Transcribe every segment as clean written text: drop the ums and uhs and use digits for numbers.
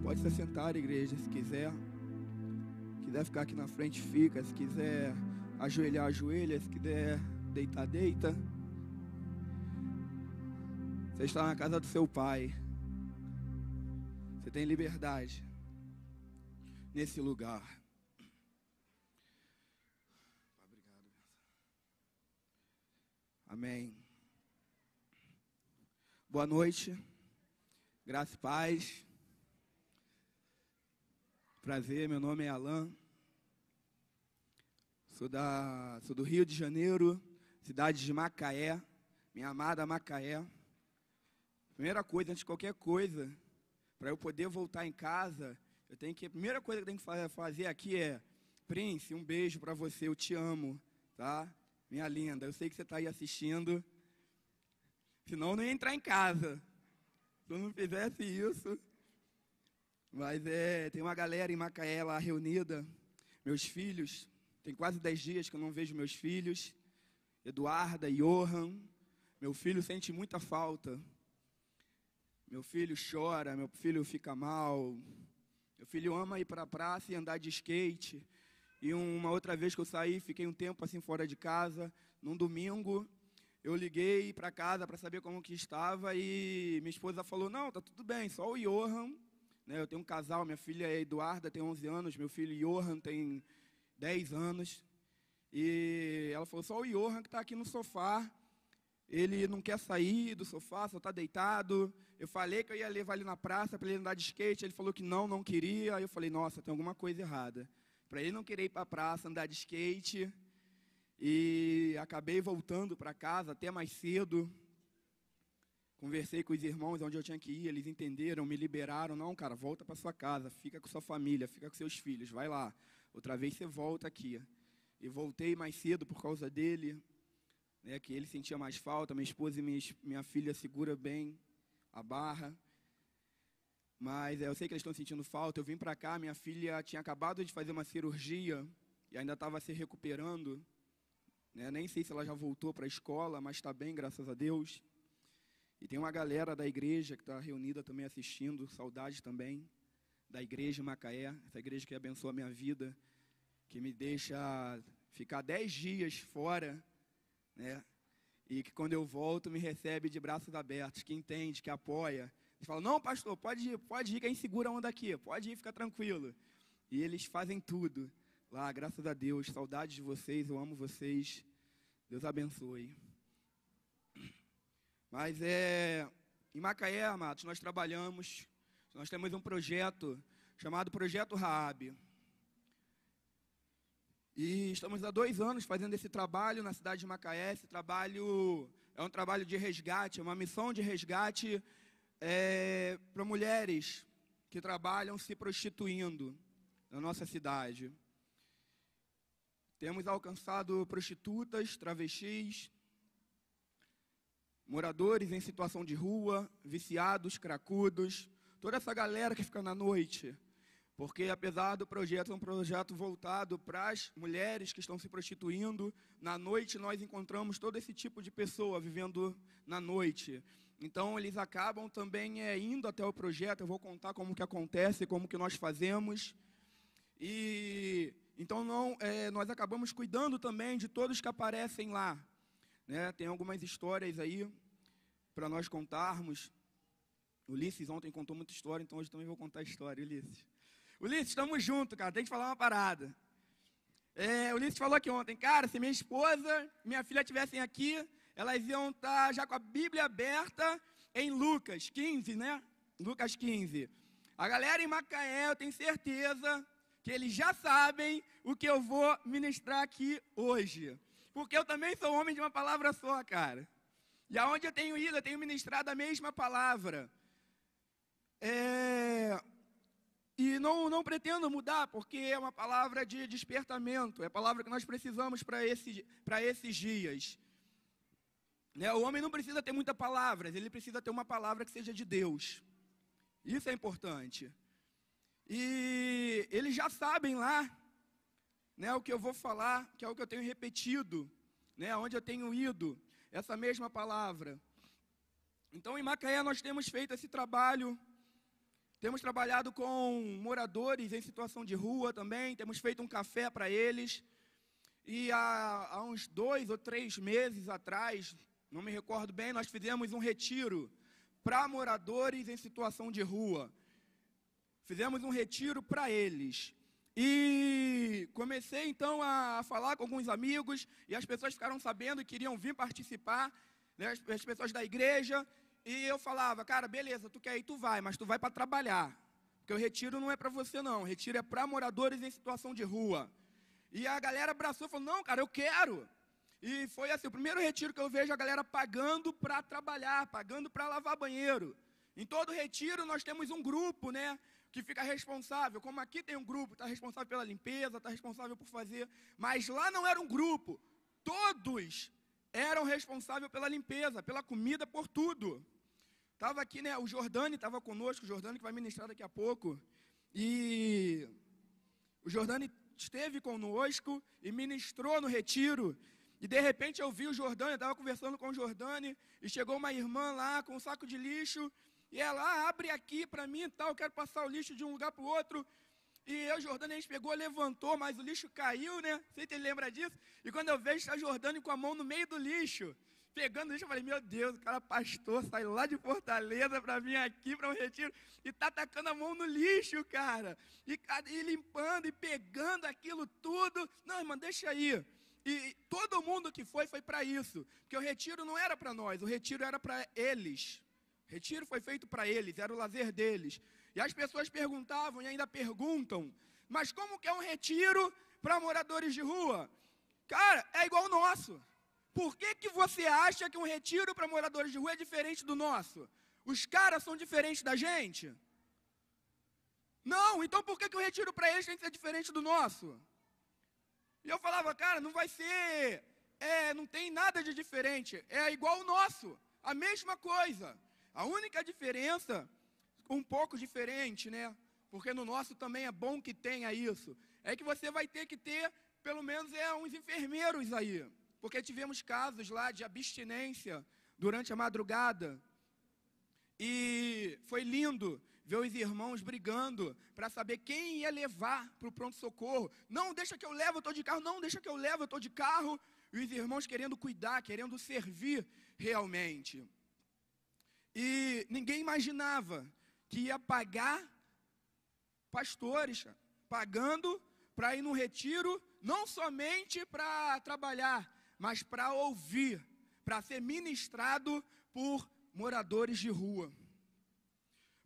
Pode se assentar, igreja, se quiser. Se quiser ficar aqui na frente, fica. Se quiser ajoelhar, ajoelha. Se quiser deitar, deita. Você está na casa do seu pai. Você tem liberdade nesse lugar. Obrigado. Amém. Boa noite. Graça e paz. Prazer, meu nome é Alan. Sou do Rio de Janeiro, cidade de Macaé, minha amada Macaé. Primeira coisa, antes de qualquer coisa, para eu poder voltar em casa, a primeira coisa que eu tenho que fazer aqui é: Prince, um beijo para você, eu te amo, tá? Minha linda, eu sei que você está aí assistindo, senão eu não ia entrar em casa, se eu não fizesse isso. Mas tem uma galera em Macaé lá reunida, meus filhos, tem quase 10 dias que eu não vejo meus filhos, Eduarda, Johan, meu filho sente muita falta, meu filho chora, meu filho fica mal, meu filho ama ir para a praça e andar de skate, e uma outra vez que eu saí, fiquei um tempo assim fora de casa, num domingo, eu liguei para casa para saber como que estava, e minha esposa falou: não, tá tudo bem, só o Johan. Eu tenho um casal, minha filha Eduarda tem 11 anos, meu filho Johan tem 10 anos. E ela falou: só o Johan que está aqui no sofá, ele não quer sair do sofá, só está deitado. Eu falei que eu ia levar ele na praça para ele andar de skate, ele falou que não queria. Aí eu falei: nossa, tem alguma coisa errada. Para ele não querer ir para a praça, andar de skate. E acabei voltando para casa até mais cedo. Conversei com os irmãos onde eu tinha que ir, eles entenderam, me liberaram. Não, cara, volta para sua casa, fica com sua família, fica com seus filhos, vai lá. Outra vez você volta aqui. E voltei mais cedo por causa dele, que ele sentia mais falta. Minha esposa e minha filha segura bem a barra. Mas eu sei que eles estão sentindo falta. Eu vim para cá, minha filha tinha acabado de fazer uma cirurgia e ainda estava se recuperando. Nem sei se ela já voltou para a escola, mas está bem, graças a Deus. E tem uma galera da igreja que está reunida também assistindo, saudade também, da igreja em Macaé, essa igreja que abençoa a minha vida, que me deixa ficar 10 dias fora, e que quando eu volto me recebe de braços abertos, que entende, que apoia. Eles falam: não, pastor, pode ir, quem segura a onda aqui, pode ir, fica tranquilo. E eles fazem tudo lá, graças a Deus, saudade de vocês, eu amo vocês, Deus abençoe. Mas em Macaé, amados, nós temos um projeto chamado Projeto Raab. E estamos há 2 anos fazendo esse trabalho na cidade de Macaé. Esse trabalho é um trabalho de resgate, é uma missão de resgate para mulheres que trabalham se prostituindo na nossa cidade. Temos alcançado prostitutas, travestis, moradores em situação de rua, viciados, cracudos, toda essa galera que fica na noite. Porque apesar do projeto ser um projeto voltado para as mulheres que estão se prostituindo, na noite nós encontramos todo esse tipo de pessoa vivendo na noite. Então eles acabam também indo até o projeto. Eu vou contar como que acontece, como que nós fazemos. E então nós acabamos cuidando também de todos que aparecem lá. Tem algumas histórias aí para nós contarmos. Ulisses ontem contou muita história, então hoje também vou contar a história, Ulisses. Ulisses, estamos juntos, cara, tem que falar uma parada. Ulisses falou aqui ontem: cara, se minha esposa e minha filha estivessem aqui, elas iam estar já com a Bíblia aberta em Lucas 15, Lucas 15. A galera em Macaé, eu tenho certeza que eles já sabem o que eu vou ministrar aqui hoje. Porque eu também sou homem de uma palavra só, cara. E aonde eu tenho ido, eu tenho ministrado a mesma palavra. E não pretendo mudar, porque é uma palavra de despertamento. É a palavra que nós precisamos para esses dias. O homem não precisa ter muitas palavras, ele precisa ter uma palavra que seja de Deus. Isso é importante. E eles já sabem lá, o que eu vou falar, que é o que eu tenho repetido, onde eu tenho ido, essa mesma palavra. Então, em Macaé, nós temos feito esse trabalho Temos trabalhado com moradores em situação de rua também, temos feito um café para eles. E há uns 2 ou 3 meses atrás, não me recordo bem, nós fizemos um retiro para moradores em situação de rua. Fizemos um retiro para eles. E comecei então a falar com alguns amigos, e as pessoas ficaram sabendo e queriam vir participar, né, as pessoas da igreja. E eu falava, cara, beleza, tu quer ir, tu vai, mas tu vai para trabalhar. Porque o retiro não é para você não, o retiro é para moradores em situação de rua. E a galera abraçou e falou, não, cara, eu quero. E foi assim, o primeiro retiro que eu vejo a galera pagando para trabalhar, pagando para lavar banheiro. Em todo retiro nós temos um grupo, né, que fica responsável. Como aqui tem um grupo, está responsável pela limpeza, está responsável por fazer. Mas lá não era um grupo, todos eram responsáveis pela limpeza, pela comida, por tudo. Estava aqui, né, o Jordani estava conosco, o Jordani que vai ministrar daqui a pouco. E o Jordani esteve conosco e ministrou no retiro. E de repente eu vi o Jordani, estava conversando com o Jordani, e chegou uma irmã lá com um saco de lixo, e ela, abre aqui para mim e tal, eu quero passar o lixo de um lugar para o outro. E eu, Jordani, a gente pegou, levantou, mas o lixo caiu, né? Você lembra disso? E quando eu vejo, está Jordani com a mão no meio do lixo, pegando o lixo, eu falei, meu Deus, o cara pastor, saiu lá de Fortaleza para vir aqui para um retiro, e está tacando a mão no lixo, cara. E limpando, e pegando aquilo tudo. Não, irmã, deixa aí. E todo mundo que foi para isso, porque o retiro não era para nós, o retiro era para eles. O retiro foi feito para eles, era o lazer deles. E as pessoas perguntavam e ainda perguntam, mas como que é um retiro para moradores de rua? Cara, é igual o nosso. Por que você acha que um retiro para moradores de rua é diferente do nosso? Os caras são diferentes da gente? Não, então por que o retiro para eles tem que ser diferente do nosso? E eu falava, cara, não vai ser, não tem nada de diferente, é igual o nosso, a mesma coisa. A única diferença, um pouco diferente, né, porque no nosso também é bom que tenha isso, é que você vai ter que ter, pelo menos, uns enfermeiros aí. Porque tivemos casos lá de abstinência durante a madrugada. E foi lindo ver os irmãos brigando para saber quem ia levar para o pronto-socorro. Não, deixa que eu levo, eu estou de carro. Não, deixa que eu levo, eu estou de carro. E os irmãos querendo cuidar, querendo servir realmente. E ninguém imaginava que ia pagar pastores, pagando para ir no retiro, não somente para trabalhar, mas para ouvir, para ser ministrado por moradores de rua.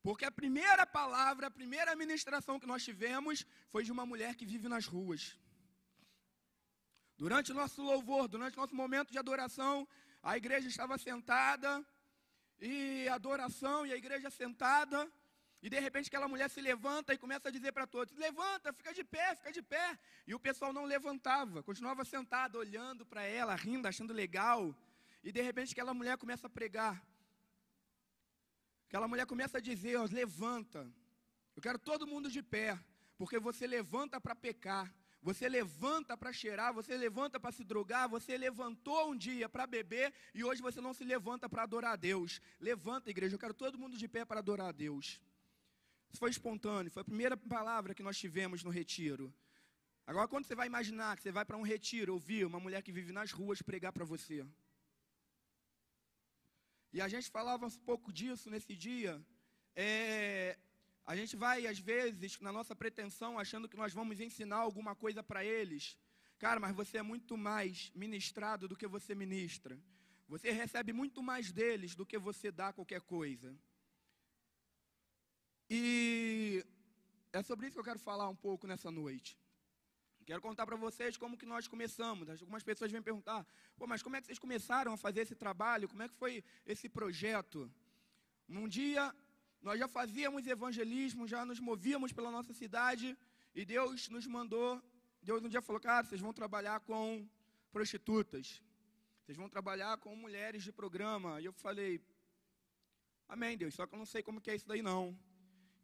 Porque a primeira palavra, a primeira ministração que nós tivemos foi de uma mulher que vive nas ruas. Durante o nosso louvor, durante o nosso momento de adoração, a igreja estava sentada, e adoração, e a igreja sentada, e de repente aquela mulher se levanta e começa a dizer para todos, levanta, fica de pé, fica de pé. E o pessoal não levantava, continuava sentado, olhando para ela, rindo, achando legal. E de repente aquela mulher começa a pregar. Aquela mulher começa a dizer, levanta. Eu quero todo mundo de pé, porque você levanta para pecar. Você levanta para cheirar, você levanta para se drogar, você levantou um dia para beber e hoje você não se levanta para adorar a Deus. Levanta, igreja, eu quero todo mundo de pé para adorar a Deus. Isso foi espontâneo, foi a primeira palavra que nós tivemos no retiro. Agora, quando você vai imaginar que você vai para um retiro, ouvir uma mulher que vive nas ruas pregar para você? E a gente falava um pouco disso nesse dia. A gente vai, às vezes, na nossa pretensão, achando que nós vamos ensinar alguma coisa para eles. Cara, mas você é muito mais ministrado do que você ministra. Você recebe muito mais deles do que você dá qualquer coisa. E é sobre isso que eu quero falar um pouco nessa noite. Quero contar para vocês como que nós começamos. Algumas pessoas vêm perguntar, mas como é que vocês começaram a fazer esse trabalho? Como é que foi esse projeto? Um dia, nós já fazíamos evangelismo, já nos movíamos pela nossa cidade, e Deus nos mandou, Deus um dia falou, cara, vocês vão trabalhar com prostitutas, vocês vão trabalhar com mulheres de programa. E eu falei, amém, Deus, só que eu não sei como que é isso daí não.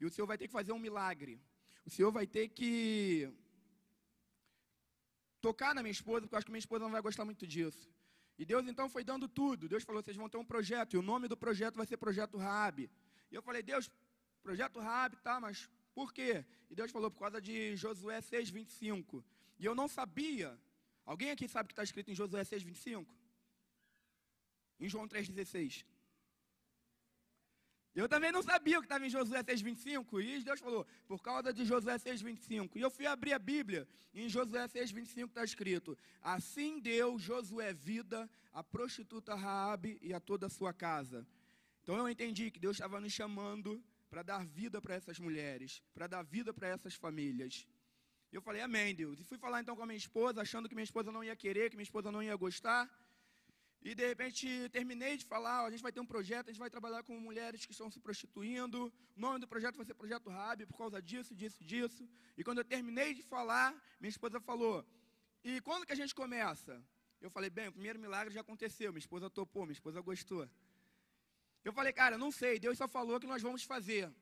E o Senhor vai ter que fazer um milagre. O Senhor vai ter que tocar na minha esposa, porque eu acho que minha esposa não vai gostar muito disso. E Deus então foi dando tudo. Deus falou, vocês vão ter um projeto, e o nome do projeto vai ser Projeto Raabe. E eu falei, Deus, projeto Raab, tá, mas por quê? E Deus falou, por causa de Josué 6:25. E eu não sabia. Alguém aqui sabe o que está escrito em Josué 6:25? Em João 3:16. Eu também não sabia o que estava em Josué 6:25. E Deus falou, por causa de Josué 6:25. E eu fui abrir a Bíblia. E em Josué 6:25 está escrito, assim deu Josué vida à prostituta Raabe e a toda a sua casa. Então eu entendi que Deus estava nos chamando para dar vida para essas mulheres, para dar vida para essas famílias. Eu falei, amém, Deus. E fui falar então com a minha esposa, achando que minha esposa não ia querer, que minha esposa não ia gostar. E de repente terminei de falar, ó, a gente vai ter um projeto, a gente vai trabalhar com mulheres que estão se prostituindo. O nome do projeto vai ser Projeto Raab, por causa disso, disso, disso. E quando eu terminei de falar, minha esposa falou, e quando que a gente começa? Eu falei, bem, o primeiro milagre já aconteceu, minha esposa topou, minha esposa gostou. Eu falei, cara, não sei, Deus só falou que nós vamos fazer.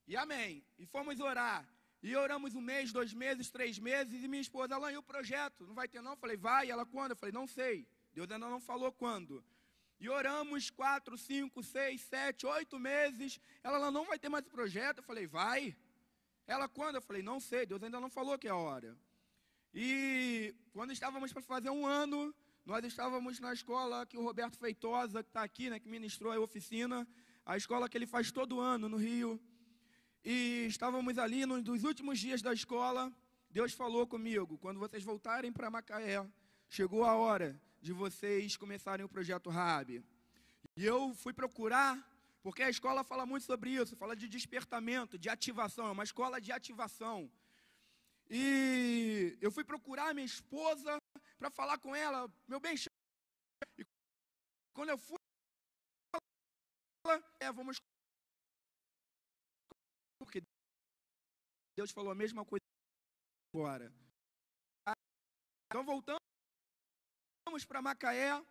E amém. E fomos orar. E oramos 1 mês, 2 meses, 3 meses, e minha esposa, ela, e o projeto? Não vai ter não? Eu falei, vai. E ela, quando? Eu falei, não sei. Deus ainda não falou quando. E oramos 4, 5, 6, 7, 8 meses. Ela não vai ter mais o projeto. Eu falei, vai. Ela, quando? Eu falei, não sei. Deus ainda não falou que é a hora. E quando estávamos para fazer 1 ano, nós estávamos na escola que o Roberto Feitosa, que está aqui, né, que ministrou a oficina, a escola que ele faz todo ano no Rio. E estávamos ali nos últimos dias da escola. Deus falou comigo, quando vocês voltarem para Macaé, chegou a hora de vocês começarem o projeto Raab. E eu fui procurar, porque a escola fala muito sobre isso, fala de despertamento, de ativação, é uma escola de ativação. E eu fui procurar minha esposa para falar com ela, meu bem, e quando eu fui, vamos, porque Deus falou a mesma coisa agora. Então voltamos para Macaé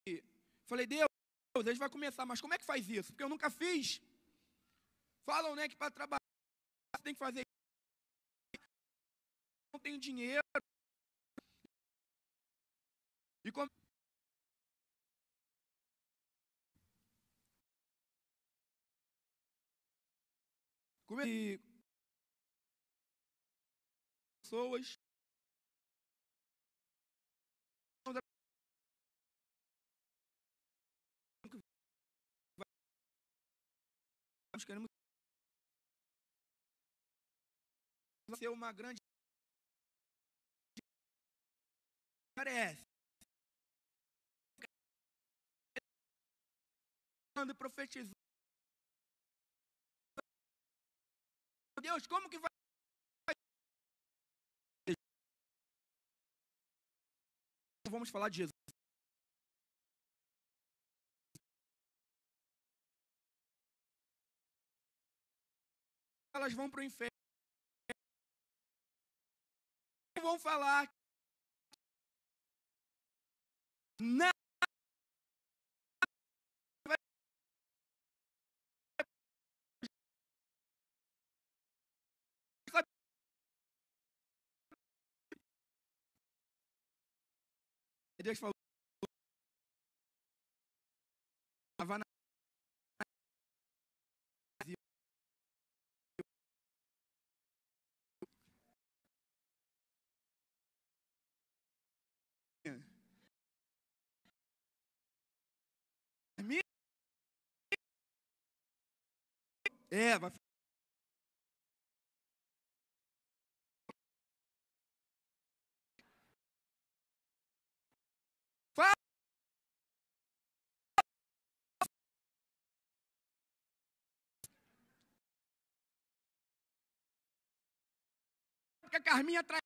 e falei, Deus, a gente vai começar, mas como é que faz isso? Porque eu nunca fiz. Falam, né, que para trabalhar você tem que fazer isso. Não tenho dinheiro. E como pessoas nós queremos ser uma grande parece profetizando. Deus, como que vai? Vamos falar de Jesus. Elas vão para o inferno. Vão falar. Não. Deus falou. Vai fala que a Carminha traz.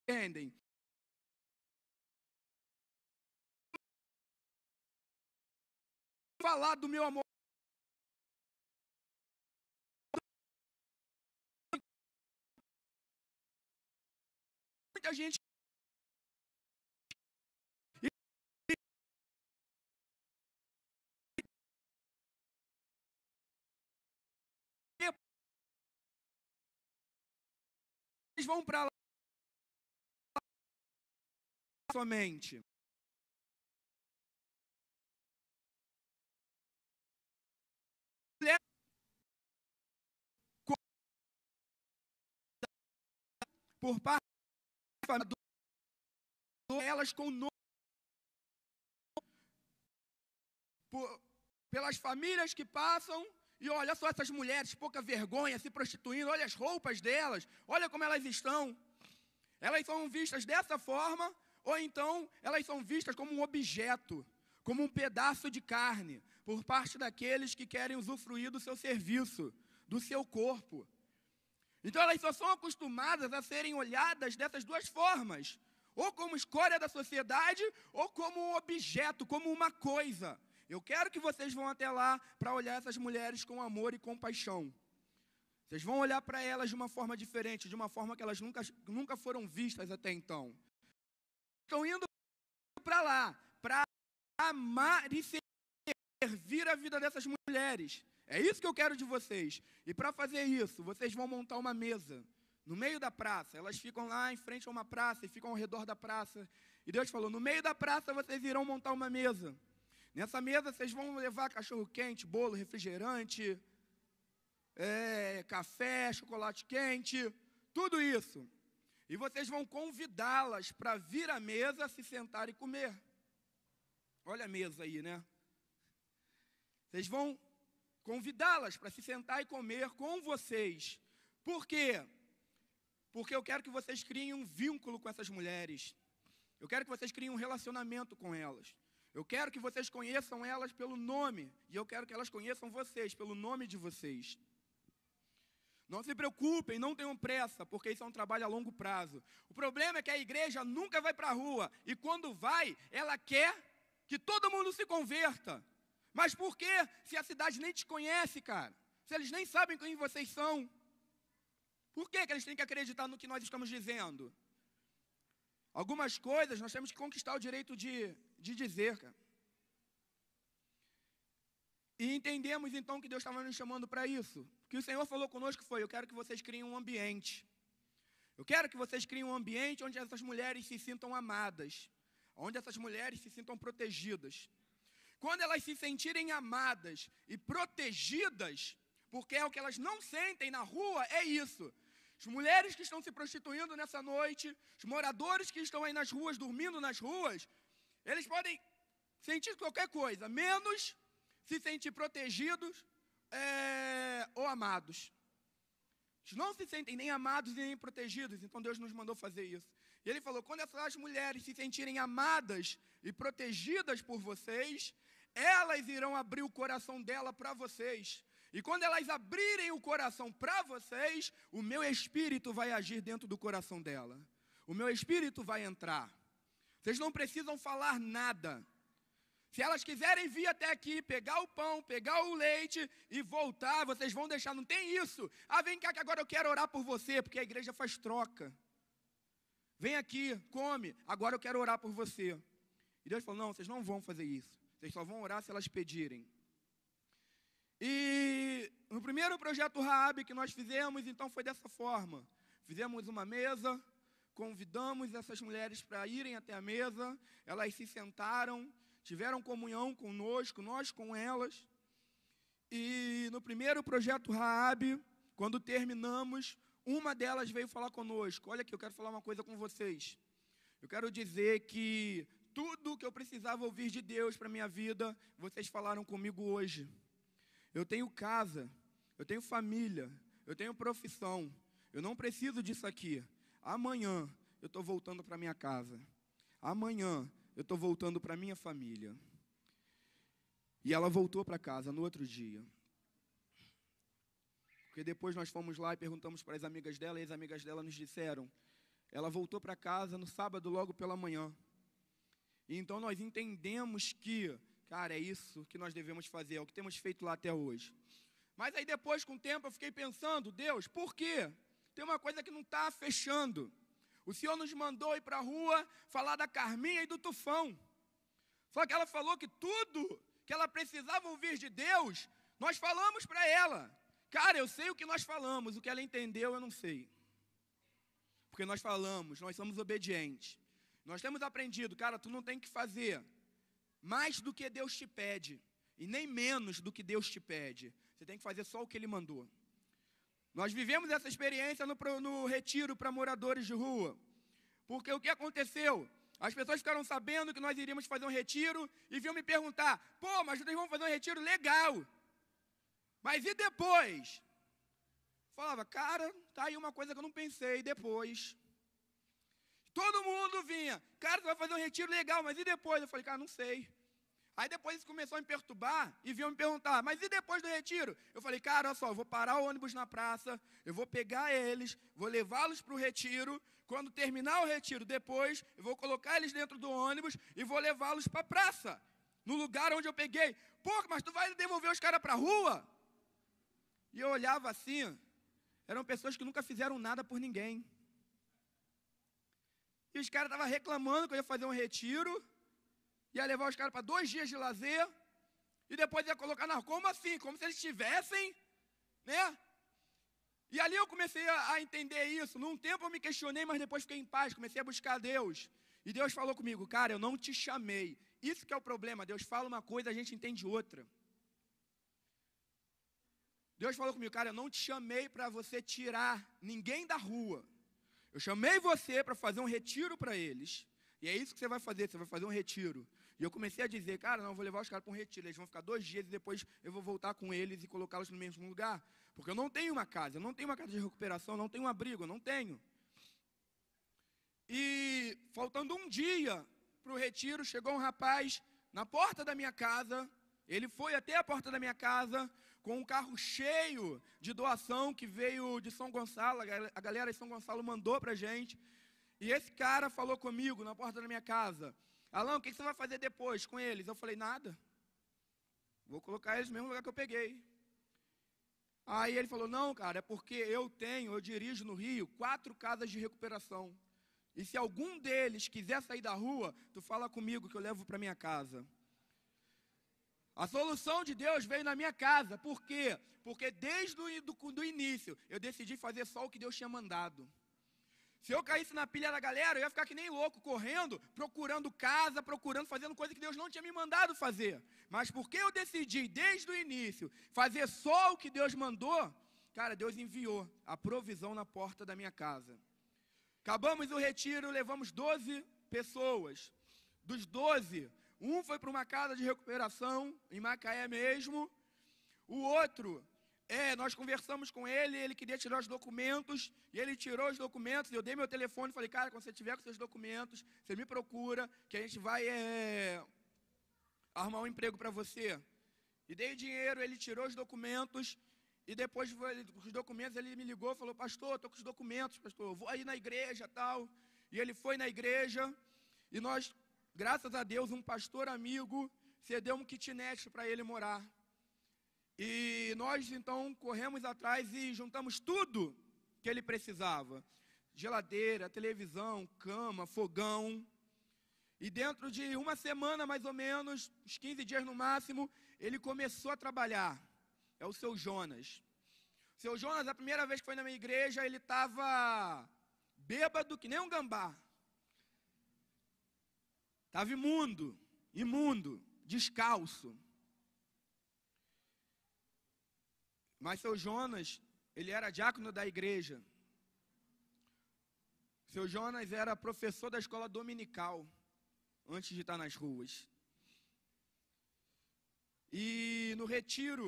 Entendem? Falar do meu amor. Muita gente vão para lá somente. Por parte da elas com nome, pelas famílias que passam, e olha só essas mulheres, pouca vergonha, se prostituindo, olha as roupas delas, olha como elas estão. Elas são vistas dessa forma, ou então elas são vistas como um objeto, como um pedaço de carne, por parte daqueles que querem usufruir do seu serviço, do seu corpo. Então elas só são acostumadas a serem olhadas dessas duas formas, ou como escória da sociedade, ou como um objeto, como uma coisa. Eu quero que vocês vão até lá para olhar essas mulheres com amor e compaixão. Vocês vão olhar para elas de uma forma diferente, de uma forma que elas nunca foram vistas até então. Estão indo para lá, para amar e servir a vida dessas mulheres. É isso que eu quero de vocês. E para fazer isso, vocês vão montar uma mesa no meio da praça. Elas ficam lá em frente a uma praça e ficam ao redor da praça. E Deus falou, no meio da praça vocês irão montar uma mesa. Nessa mesa vocês vão levar cachorro-quente, bolo, refrigerante, café, chocolate quente, tudo isso. E vocês vão convidá-las para vir à mesa, se sentar e comer. Olha a mesa aí, né? Vocês vão convidá-las para se sentar e comer com vocês. Por quê? Porque eu quero que vocês criem um vínculo com essas mulheres. Eu quero que vocês criem um relacionamento com elas. Eu quero que vocês conheçam elas pelo nome. E eu quero que elas conheçam vocês pelo nome de vocês. Não se preocupem, não tenham pressa, porque isso é um trabalho a longo prazo. O problema é que a igreja nunca vai para a rua. E quando vai, ela quer que todo mundo se converta. Mas por quê? Se a cidade nem te conhece, cara. Se eles nem sabem quem vocês são. Por que eles têm que acreditar no que nós estamos dizendo? Algumas coisas nós temos que conquistar o direito de dizer, cara. E entendemos então que Deus estava nos chamando para isso. O que o Senhor falou conosco foi, eu quero que vocês criem um ambiente. Eu quero que vocês criem um ambiente onde essas mulheres se sintam amadas. Onde essas mulheres se sintam protegidas. Quando elas se sentirem amadas e protegidas, porque é o que elas não sentem na rua, é isso. As mulheres que estão se prostituindo nessa noite, os moradores que estão aí nas ruas, dormindo nas ruas, eles podem sentir qualquer coisa, menos se sentir protegidos ou amados. Eles não se sentem nem amados nem protegidos, então Deus nos mandou fazer isso. E Ele falou, quando essas mulheres se sentirem amadas e protegidas por vocês, elas irão abrir o coração dela para vocês. E quando elas abrirem o coração para vocês, o meu espírito vai agir dentro do coração dela. O meu espírito vai entrar. Vocês não precisam falar nada. Se elas quiserem vir até aqui, pegar o pão, pegar o leite e voltar, vocês vão deixar, não tem isso. Ah, vem cá que agora eu quero orar por você, porque a igreja faz troca. Vem aqui, come, agora eu quero orar por você. E Deus falou, não, vocês não vão fazer isso. Vocês só vão orar se elas pedirem. E no primeiro projeto Raab que nós fizemos, então foi dessa forma. Fizemos uma mesa, convidamos essas mulheres para irem até a mesa, elas se sentaram, tiveram comunhão conosco, nós com elas. E no primeiro projeto Raab, quando terminamos, uma delas veio falar conosco. Olha aqui, eu quero falar uma coisa com vocês. Eu quero dizer que tudo que eu precisava ouvir de Deus para a minha vida, vocês falaram comigo hoje. Eu tenho casa, eu tenho família, eu tenho profissão. Eu não preciso disso aqui. Amanhã eu estou voltando para minha casa. Amanhã eu estou voltando para minha família. E ela voltou para casa no outro dia. Porque depois nós fomos lá e perguntamos para as amigas dela, e as amigas dela nos disseram, ela voltou para casa no sábado logo pela manhã. E então nós entendemos que, cara, é isso que nós devemos fazer, é o que temos feito lá até hoje. Mas aí depois, com o tempo, eu fiquei pensando, Deus, por quê? Tem uma coisa que não está fechando. O Senhor nos mandou ir para a rua falar da Carminha e do Tufão. Só que ela falou que tudo que ela precisava ouvir de Deus, nós falamos para ela. Cara, eu sei o que nós falamos, o que ela entendeu eu não sei. porque nós falamos, nós somos obedientes. Nós temos aprendido, cara, tu não tem que fazer mais do que Deus te pede, e nem menos do que Deus te pede. Você tem que fazer só o que Ele mandou. Nós vivemos essa experiência no retiro para moradores de rua. Porque o que aconteceu? As pessoas ficaram sabendo que nós iríamos fazer um retiro e vinham me perguntar, pô, mas nós vamos fazer um retiro legal. Mas e depois? Falava, cara, tá aí uma coisa que eu não pensei, depois. Todo mundo vinha, cara, você vai fazer um retiro legal, mas e depois? Eu falei, cara, não sei. Aí depois isso começou a me perturbar e vinham me perguntar, mas e depois do retiro? Eu falei, cara, olha só, eu vou parar o ônibus na praça, eu vou pegar eles, vou levá-los para o retiro. Quando terminar o retiro, depois, eu vou colocar eles dentro do ônibus e vou levá-los para a praça, no lugar onde eu peguei. Pô, mas tu vai devolver os caras para a rua? E eu olhava assim, eram pessoas que nunca fizeram nada por ninguém. E os caras estavam reclamando que eu ia fazer um retiro, ia levar os caras para 2 dias de lazer, e depois ia colocar na rua. Como assim? Como se eles tivessem, né? E ali eu comecei a entender isso. Num tempo eu me questionei, mas depois fiquei em paz, comecei a buscar a Deus. E Deus falou comigo, cara, eu não te chamei. Isso que é o problema, Deus fala uma coisa, a gente entende outra. Deus falou comigo, cara, eu não te chamei para você tirar ninguém da rua. Eu chamei você para fazer um retiro para eles. E é isso que você vai fazer um retiro. E eu comecei a dizer, cara, não, eu vou levar os caras para um retiro. Eles vão ficar 2 dias e depois eu vou voltar com eles e colocá-los no mesmo lugar. Porque eu não tenho uma casa, eu não tenho uma casa de recuperação, eu não tenho um abrigo, eu não tenho. E faltando um dia para o retiro, chegou um rapaz na porta da minha casa. Ele foi até a porta da minha casa com um carro cheio de doação que veio de São Gonçalo. A galera de São Gonçalo mandou para a gente. E esse cara falou comigo na porta da minha casa, Alan, o que você vai fazer depois com eles? Eu falei, nada. Vou colocar eles no mesmo lugar que eu peguei. Aí ele falou, não, cara, é porque eu dirijo no Rio 4 casas de recuperação. E se algum deles quiser sair da rua, tu fala comigo que eu levo para minha casa. A solução de Deus veio na minha casa. Por quê? Porque desde o início eu decidi fazer só o que Deus tinha mandado. Se eu caísse na pilha da galera, eu ia ficar que nem louco, correndo, procurando casa, fazendo coisa que Deus não tinha me mandado fazer. Mas porque eu decidi, desde o início, fazer só o que Deus mandou, cara, Deus enviou a provisão na porta da minha casa. Acabamos o retiro, levamos 12 pessoas. Dos 12, um foi para uma casa de recuperação, em Macaé mesmo. O outro... nós conversamos com ele, ele queria tirar os documentos, e ele tirou os documentos, eu dei meu telefone e falei, cara, quando você tiver com seus documentos, você me procura, que a gente vai arrumar um emprego para você. E dei o dinheiro, ele tirou os documentos, e depois dos documentos ele me ligou e falou, pastor, estou com os documentos, pastor, vou aí na igreja e tal. E ele foi na igreja, e nós, graças a Deus, um pastor amigo cedeu um kitnet para ele morar. E nós, então, corremos atrás e juntamos tudo que ele precisava. Geladeira, televisão, cama, fogão. E dentro de uma semana, mais ou menos, uns 15 dias no máximo, ele começou a trabalhar. É o seu Jonas. O seu Jonas, a primeira vez que foi na minha igreja, ele estava bêbado que nem um gambá. Estava imundo, descalço. Mas seu Jonas, ele era diácono da igreja. Seu Jonas era professor da escola dominical, antes de estar nas ruas. E no retiro,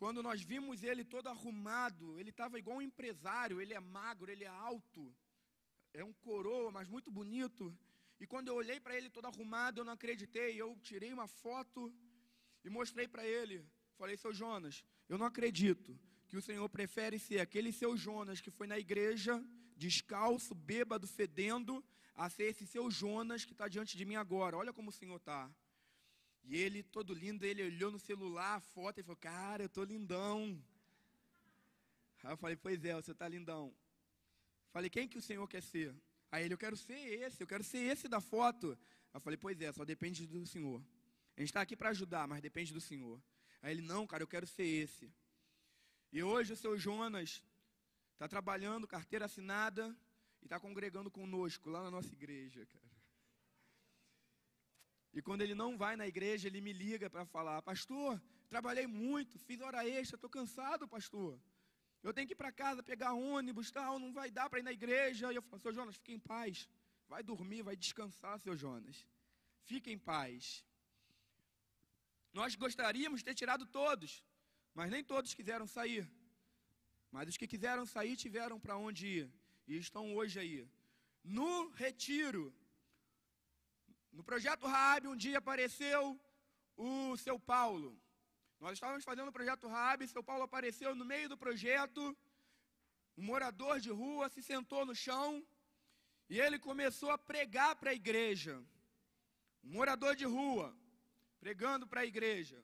quando nós vimos ele todo arrumado, ele estava igual um empresário, ele é magro, ele é alto, é um coroa, mas muito bonito. E quando eu olhei para ele todo arrumado, eu não acreditei, eu tirei uma foto e mostrei para ele. Falei, seu Jonas, eu não acredito que o Senhor prefere ser aquele seu Jonas que foi na igreja, descalço, bêbado, fedendo, a ser esse seu Jonas que está diante de mim agora. Olha como o Senhor está. E ele, todo lindo, ele olhou no celular a foto e falou, cara, eu estou lindão. Aí eu falei, pois é, você está lindão. Falei, quem que o Senhor quer ser? Aí ele, eu quero ser esse da foto. Eu falei, pois é, só depende do Senhor. A gente está aqui para ajudar, mas depende do Senhor. Aí ele, não, cara, eu quero ser esse. E hoje o seu Jonas está trabalhando, carteira assinada, e está congregando conosco lá na nossa igreja, cara. E quando ele não vai na igreja, ele me liga para falar: pastor, trabalhei muito, fiz hora extra, estou cansado, pastor. Eu tenho que ir para casa, pegar ônibus, tal, não vai dar para ir na igreja. E eu falo: seu Jonas, fique em paz. Vai dormir, vai descansar, seu Jonas. Fique em paz. Nós gostaríamos de ter tirado todos, mas nem todos quiseram sair. Mas os que quiseram sair tiveram para onde ir. E estão hoje aí. No retiro, no projeto Raab, um dia apareceu o seu Paulo. Nós estávamos fazendo o projeto Raab, seu Paulo apareceu no meio do projeto. Um morador de rua se sentou no chão e ele começou a pregar para a igreja. Um morador de rua, pregando para a igreja.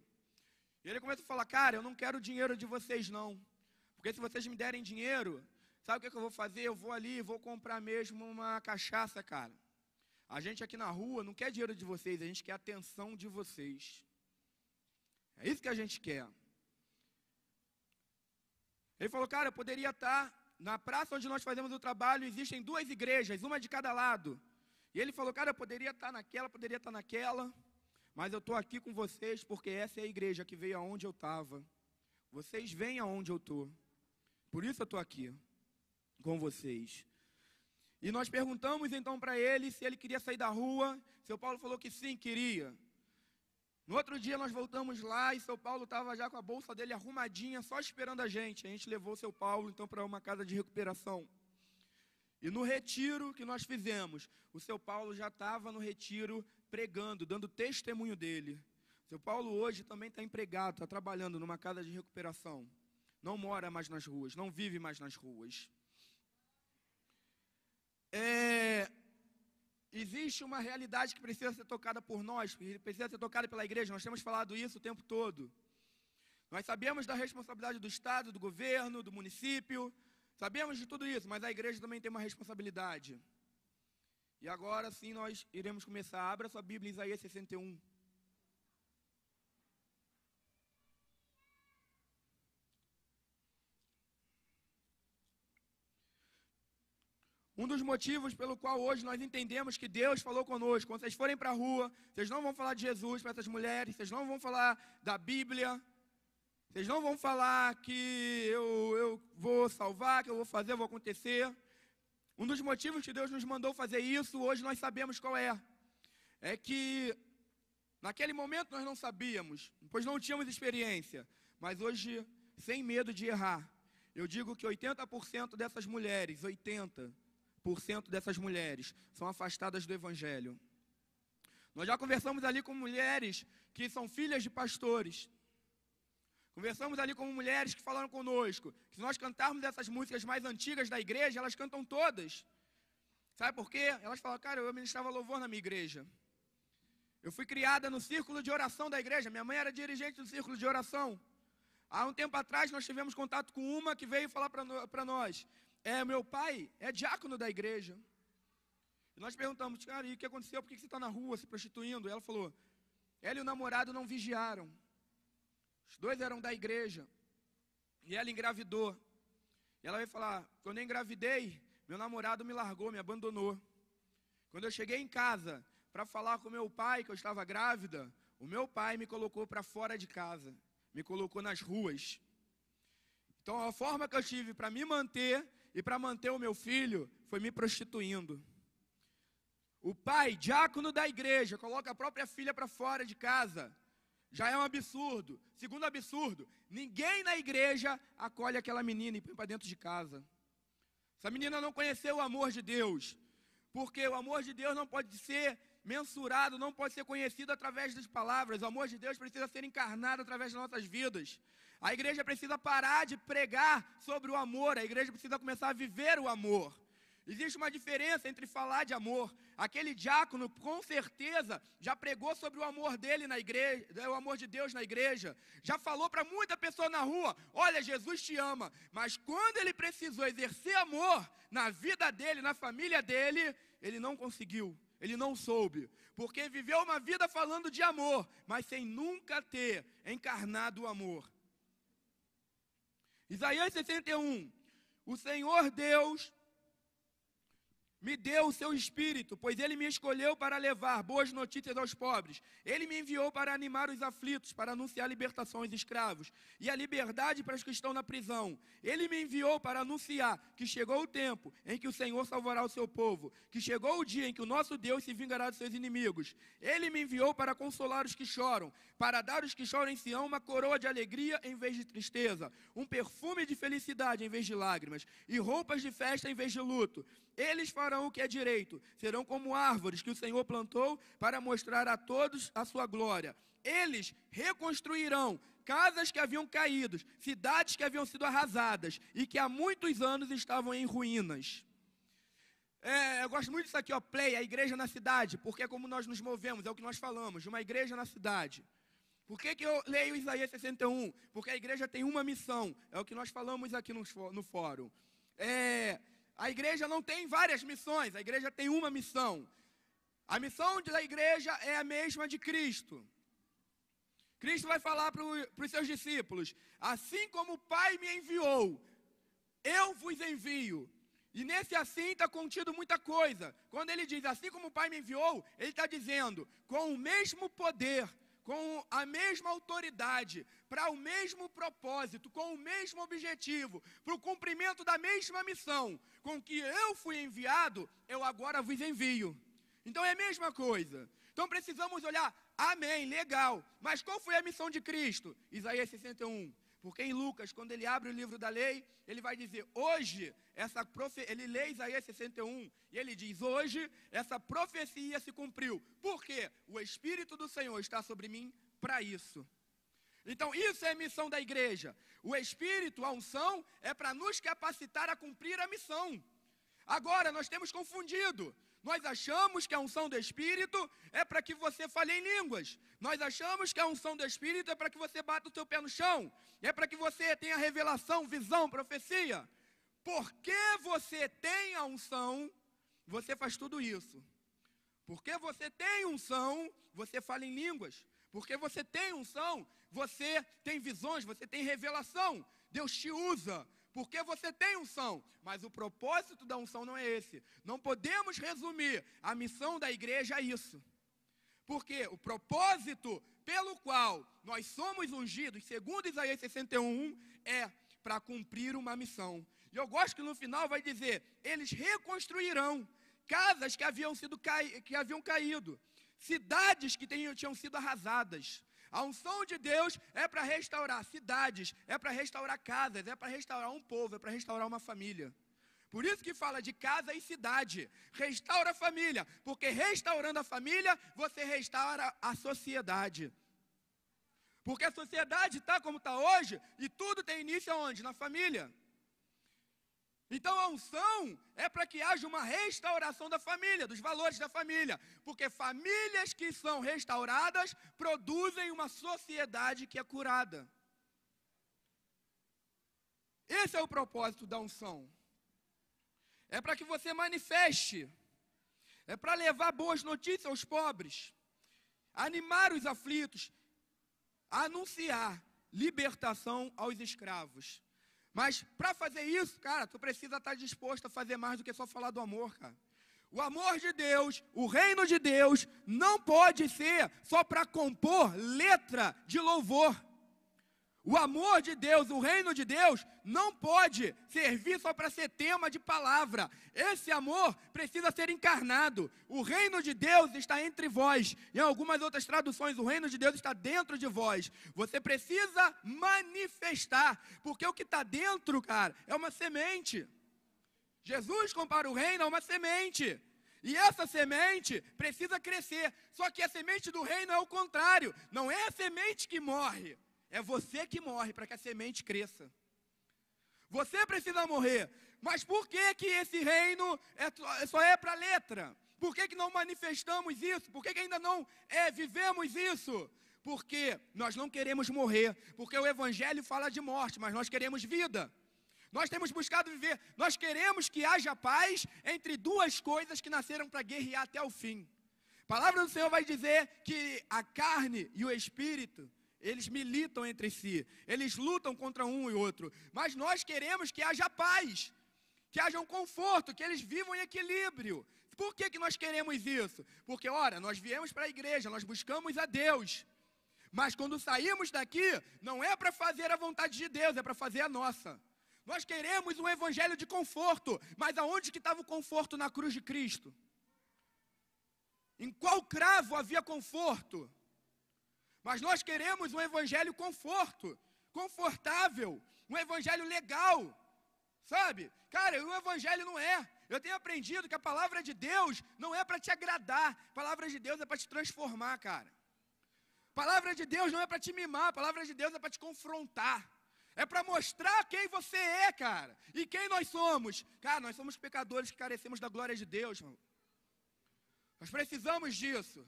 E ele começou a falar: cara, eu não quero o dinheiro de vocês não. Porque se vocês me derem dinheiro, sabe o que eu vou fazer? Eu vou ali e vou comprar mesmo uma cachaça, cara. A gente aqui na rua não quer dinheiro de vocês, a gente quer a atenção de vocês. É isso que a gente quer. Ele falou: cara, eu poderia estar na praça onde nós fazemos o trabalho, existem 2 igrejas, uma de cada lado. E ele falou: cara, eu poderia estar naquela, mas eu estou aqui com vocês porque essa é a igreja que veio aonde eu estava. Vocês vêm aonde eu estou. Por isso eu estou aqui com vocês. E nós perguntamos então para ele se ele queria sair da rua. Seu Paulo falou que sim, queria. No outro dia nós voltamos lá e seu Paulo estava já com a bolsa dele arrumadinha, só esperando a gente. A gente levou seu Paulo então para uma casa de recuperação. E no retiro que nós fizemos, o seu Paulo já estava no retiro pregando, dando testemunho dele. Seu Paulo hoje também está empregado, está trabalhando numa casa de recuperação. Não mora mais nas ruas, não vive mais nas ruas. Existe uma realidade que precisa ser tocada por nós, que precisa ser tocada pela igreja. Nós temos falado isso o tempo todo. Nós sabemos da responsabilidade do Estado, do governo, do município. Sabemos de tudo isso, mas a igreja também tem uma responsabilidade. E agora sim nós iremos começar. Abra sua Bíblia em Isaías 61. Um dos motivos pelo qual hoje nós entendemos que Deus falou conosco: quando vocês forem para a rua, vocês não vão falar de Jesus para essas mulheres, vocês não vão falar da Bíblia, vocês não vão falar que eu vou salvar, que eu vou fazer, eu vou acontecer. Um dos motivos que Deus nos mandou fazer isso, hoje nós sabemos qual é. É que naquele momento nós não sabíamos, pois não tínhamos experiência, mas hoje, sem medo de errar, eu digo que 80% dessas mulheres, 80% dessas mulheres são afastadas do Evangelho. Nós já conversamos ali com mulheres que são filhas de pastores. Conversamos ali com mulheres que falaram conosco que se nós cantarmos essas músicas mais antigas da igreja, elas cantam todas. Sabe por quê? Elas falam: cara, eu ministrava louvor na minha igreja. Eu fui criada no círculo de oração da igreja. Minha mãe era dirigente do círculo de oração. Há um tempo atrás nós tivemos contato com uma que veio falar para nós: meu pai é diácono da igreja. E nós perguntamos: cara, e o que aconteceu? Por que você está na rua se prostituindo? E ela falou: ela e o namorado não vigiaram. Os 2 eram da igreja. E ela engravidou. E ela veio falar: quando eu engravidei, meu namorado me largou, me abandonou. Quando eu cheguei em casa para falar com meu pai que eu estava grávida, o meu pai me colocou para fora de casa. Me colocou nas ruas. Então a forma que eu tive para me manter e para manter o meu filho foi me prostituindo. O pai, diácono da igreja, coloca a própria filha para fora de casa. Já é um absurdo. Segundo absurdo, ninguém na igreja acolhe aquela menina e põe para dentro de casa. Essa menina não conheceu o amor de Deus. Porque o amor de Deus não pode ser mensurado, não pode ser conhecido através das palavras. O amor de Deus precisa ser encarnado através das nossas vidas. A igreja precisa parar de pregar sobre o amor. A igreja precisa começar a viver o amor. Existe uma diferença entre falar de amor. Aquele diácono, com certeza, já pregou sobre o amor dele na igreja, o amor de Deus na igreja. Já falou para muita pessoa na rua: olha, Jesus te ama. Mas quando ele precisou exercer amor na vida dele, na família dele, ele não conseguiu, ele não soube. Porque viveu uma vida falando de amor, mas sem nunca ter encarnado o amor. Isaías 61, o Senhor Deus me deu o seu Espírito, pois Ele me escolheu para levar boas notícias aos pobres. Ele me enviou para animar os aflitos, para anunciar libertação aos escravos e a liberdade para os que estão na prisão. Ele me enviou para anunciar que chegou o tempo em que o Senhor salvará o seu povo, que chegou o dia em que o nosso Deus se vingará dos seus inimigos. Ele me enviou para consolar os que choram, para dar aos que choram em Sião uma coroa de alegria em vez de tristeza, um perfume de felicidade em vez de lágrimas, e roupas de festa em vez de luto. Eles farão o que é direito, serão como árvores que o Senhor plantou para mostrar a todos a sua glória. Eles reconstruirão casas que haviam caído, cidades que haviam sido arrasadas e que há muitos anos estavam em ruínas. Eu gosto muito disso aqui, ó, play, a igreja na cidade, porque é como nós nos movemos, é o que nós falamos, de uma igreja na cidade. Por que eu leio Isaías 61? Porque a igreja tem uma missão, é o que nós falamos aqui no fórum. A igreja não tem várias missões, a igreja tem uma missão. A missão da igreja é a mesma de Cristo. Cristo vai falar para os seus discípulos: assim como o Pai me enviou, eu vos envio. E nesse assim está contido muita coisa. Quando ele diz, assim como o Pai me enviou, ele está dizendo, com o mesmo poder, com a mesma autoridade, para o mesmo propósito, com o mesmo objetivo, para o cumprimento da mesma missão, com que eu fui enviado, eu agora vos envio. Então é a mesma coisa. Então precisamos olhar, amém, legal, mas qual foi a missão de Cristo? Isaías 61. Porque em Lucas, quando ele abre o livro da lei, ele vai dizer, hoje, ele lê Isaías 61, e ele diz, hoje, essa profecia se cumpriu. Por quê? O Espírito do Senhor está sobre mim para isso. Então, isso é a missão da igreja. O Espírito, a unção, é para nos capacitar a cumprir a missão. Agora, nós temos confundido. Nós achamos que a unção do Espírito é para que você fale em línguas. Nós achamos que a unção do Espírito é para que você bata o seu pé no chão. É para que você tenha revelação, visão, profecia. Porque você tem a unção, você faz tudo isso. Porque você tem unção, você fala em línguas. Porque você tem unção, você tem visões, você tem revelação. Deus te usa. Porque você tem unção, mas o propósito da unção não é esse. Não podemos resumir a missão da igreja a isso. Porque o propósito pelo qual nós somos ungidos, segundo Isaías 61, é para cumprir uma missão. E eu gosto que no final vai dizer, eles reconstruirão casas que haviam caído, cidades que tinham sido arrasadas. A unção de Deus é para restaurar cidades, é para restaurar casas, é para restaurar um povo, é para restaurar uma família. Por isso que fala de casa e cidade. Restaura a família, porque restaurando a família, você restaura a sociedade. Porque a sociedade está como está hoje, e tudo tem início aonde? Na família. Então a unção é para que haja uma restauração da família, dos valores da família. Porque famílias que são restauradas produzem uma sociedade que é curada. Esse é o propósito da unção. É para que você manifeste. É para levar boas notícias aos pobres. Animar os aflitos. Anunciar libertação aos escravos. Mas para fazer isso, cara, tu precisa estar disposto a fazer mais do que só falar do amor, cara. O amor de Deus, o reino de Deus, não pode ser só para compor letra de louvor. O amor de Deus, o reino de Deus, não pode servir só para ser tema de palavra. Esse amor precisa ser encarnado. O reino de Deus está entre vós. Em algumas outras traduções, o reino de Deus está dentro de vós. Você precisa manifestar, porque o que está dentro, cara, é uma semente. Jesus compara o reino a uma semente. E essa semente precisa crescer. Só que a semente do reino é o contrário. Não é a semente que morre. É você que morre para que a semente cresça. Você precisa morrer. Mas por que que esse reino só é para letra? Por que que não manifestamos isso? Por que que ainda não vivemos isso? Porque nós não queremos morrer. Porque o Evangelho fala de morte, mas nós queremos vida. Nós temos buscado viver. Nós queremos que haja paz entre duas coisas que nasceram para guerrear até o fim. A palavra do Senhor vai dizer que a carne e o espírito, eles militam entre si, eles lutam contra um e outro, mas nós queremos que haja paz, que haja um conforto, que eles vivam em equilíbrio. Por que nós queremos isso? Porque, ora, nós viemos para a igreja, nós buscamos a Deus. Mas quando saímos daqui, não é para fazer a vontade de Deus, é para fazer a nossa. Nós queremos um evangelho de conforto, mas aonde que estava o conforto na cruz de Cristo? Em qual cravo havia conforto? Mas nós queremos um evangelho conforto, confortável, um evangelho legal, sabe? Cara, o evangelho não é. Eu tenho aprendido que a palavra de Deus não é para te agradar, a palavra de Deus é para te transformar, cara. A palavra de Deus não é para te mimar, a palavra de Deus é para te confrontar. É para mostrar quem você é, cara, e quem nós somos. Cara, nós somos pecadores que carecemos da glória de Deus, mano. Nós precisamos disso.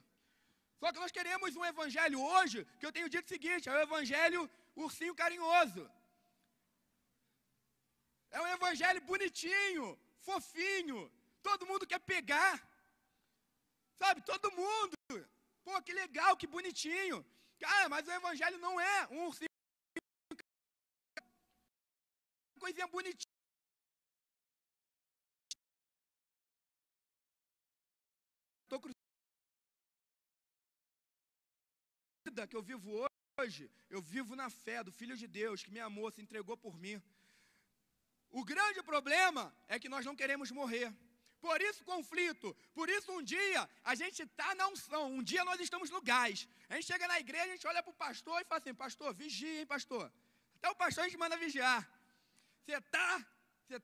Só que nós queremos um evangelho hoje, que eu tenho dito o seguinte, é o evangelho ursinho carinhoso. É um evangelho bonitinho, fofinho, todo mundo quer pegar, sabe, todo mundo, pô, que legal, que bonitinho. Cara, mas o evangelho não é um ursinho, coisinha bonitinha. Que eu vivo hoje, eu vivo na fé do Filho de Deus, que me amou, se entregou por mim. O grande problema é que nós não queremos morrer. Por isso conflito, por isso um dia a gente está na unção, um dia nós estamos no gás. A gente chega na igreja, a gente olha para o pastor e fala assim, pastor, vigia, hein, pastor. Até o pastor a gente manda vigiar. Você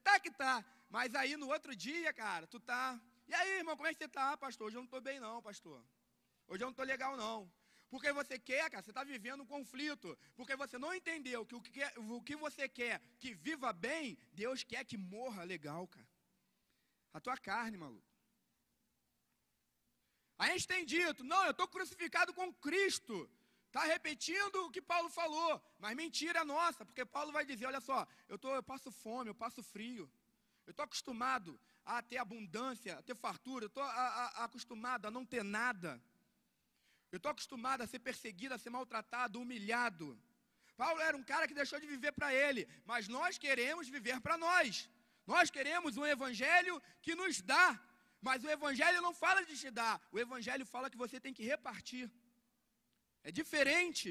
tá que tá. Mas aí no outro dia, cara, tu tá. E aí, irmão, como é que você tá? Pastor, hoje eu não estou bem não, pastor. Hoje eu não estou legal não. Porque você quer, cara, você está vivendo um conflito. Porque você não entendeu que o que você quer que viva bem, Deus quer que morra legal, cara. A tua carne, maluco. A gente tem dito, não, eu estou crucificado com Cristo. Está repetindo o que Paulo falou. Mas mentira nossa, porque Paulo vai dizer, olha só, eu passo fome, eu passo frio. Eu estou acostumado a ter abundância, a ter fartura. Eu estou acostumado a não ter nada. Eu estou acostumado a ser perseguido, a ser maltratado, humilhado. Paulo era um cara que deixou de viver para ele, mas nós queremos viver para nós. Nós queremos um evangelho que nos dá, mas o evangelho não fala de te dar, o evangelho fala que você tem que repartir. É diferente.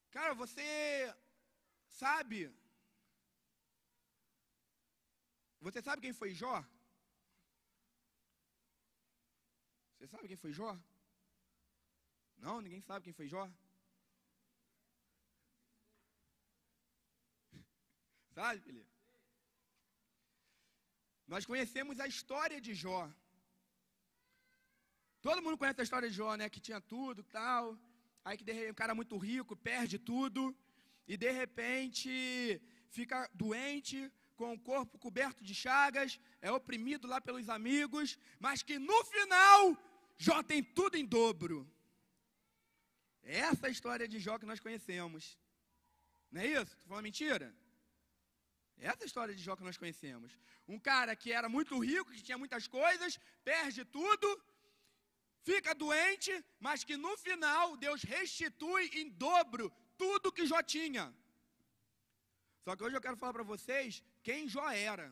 Cara, você sabe quem foi Jó? Você sabe quem foi Jó? Não, ninguém sabe quem foi Jó? Sabe, Felipe? Nós conhecemos a história de Jó. Todo mundo conhece a história de Jó, né? Que tinha tudo, tal. Aí que um cara muito rico, perde tudo. E de repente fica doente, com o corpo coberto de chagas, é oprimido lá pelos amigos, mas que no final, Jó tem tudo em dobro. Essa é a história de Jó que nós conhecemos. Não é isso? Estou falando mentira? Essa é a história de Jó que nós conhecemos. Um cara que era muito rico, que tinha muitas coisas, perde tudo, fica doente, mas que no final Deus restitui em dobro tudo que Jó tinha. Só que hoje eu quero falar para vocês quem Jó era.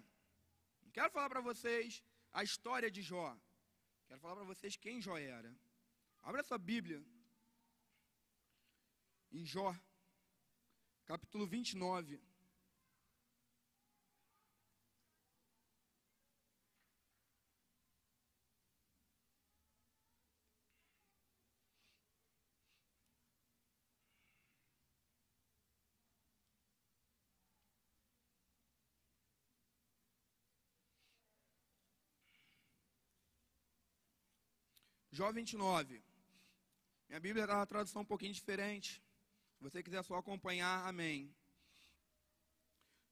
Não quero falar para vocês a história de Jó. Quero falar para vocês quem Jó era. Abra sua Bíblia. Em Jó, capítulo 29. Jó 29. Minha Bíblia está uma tradução um pouquinho diferente. Se você quiser só acompanhar, amém.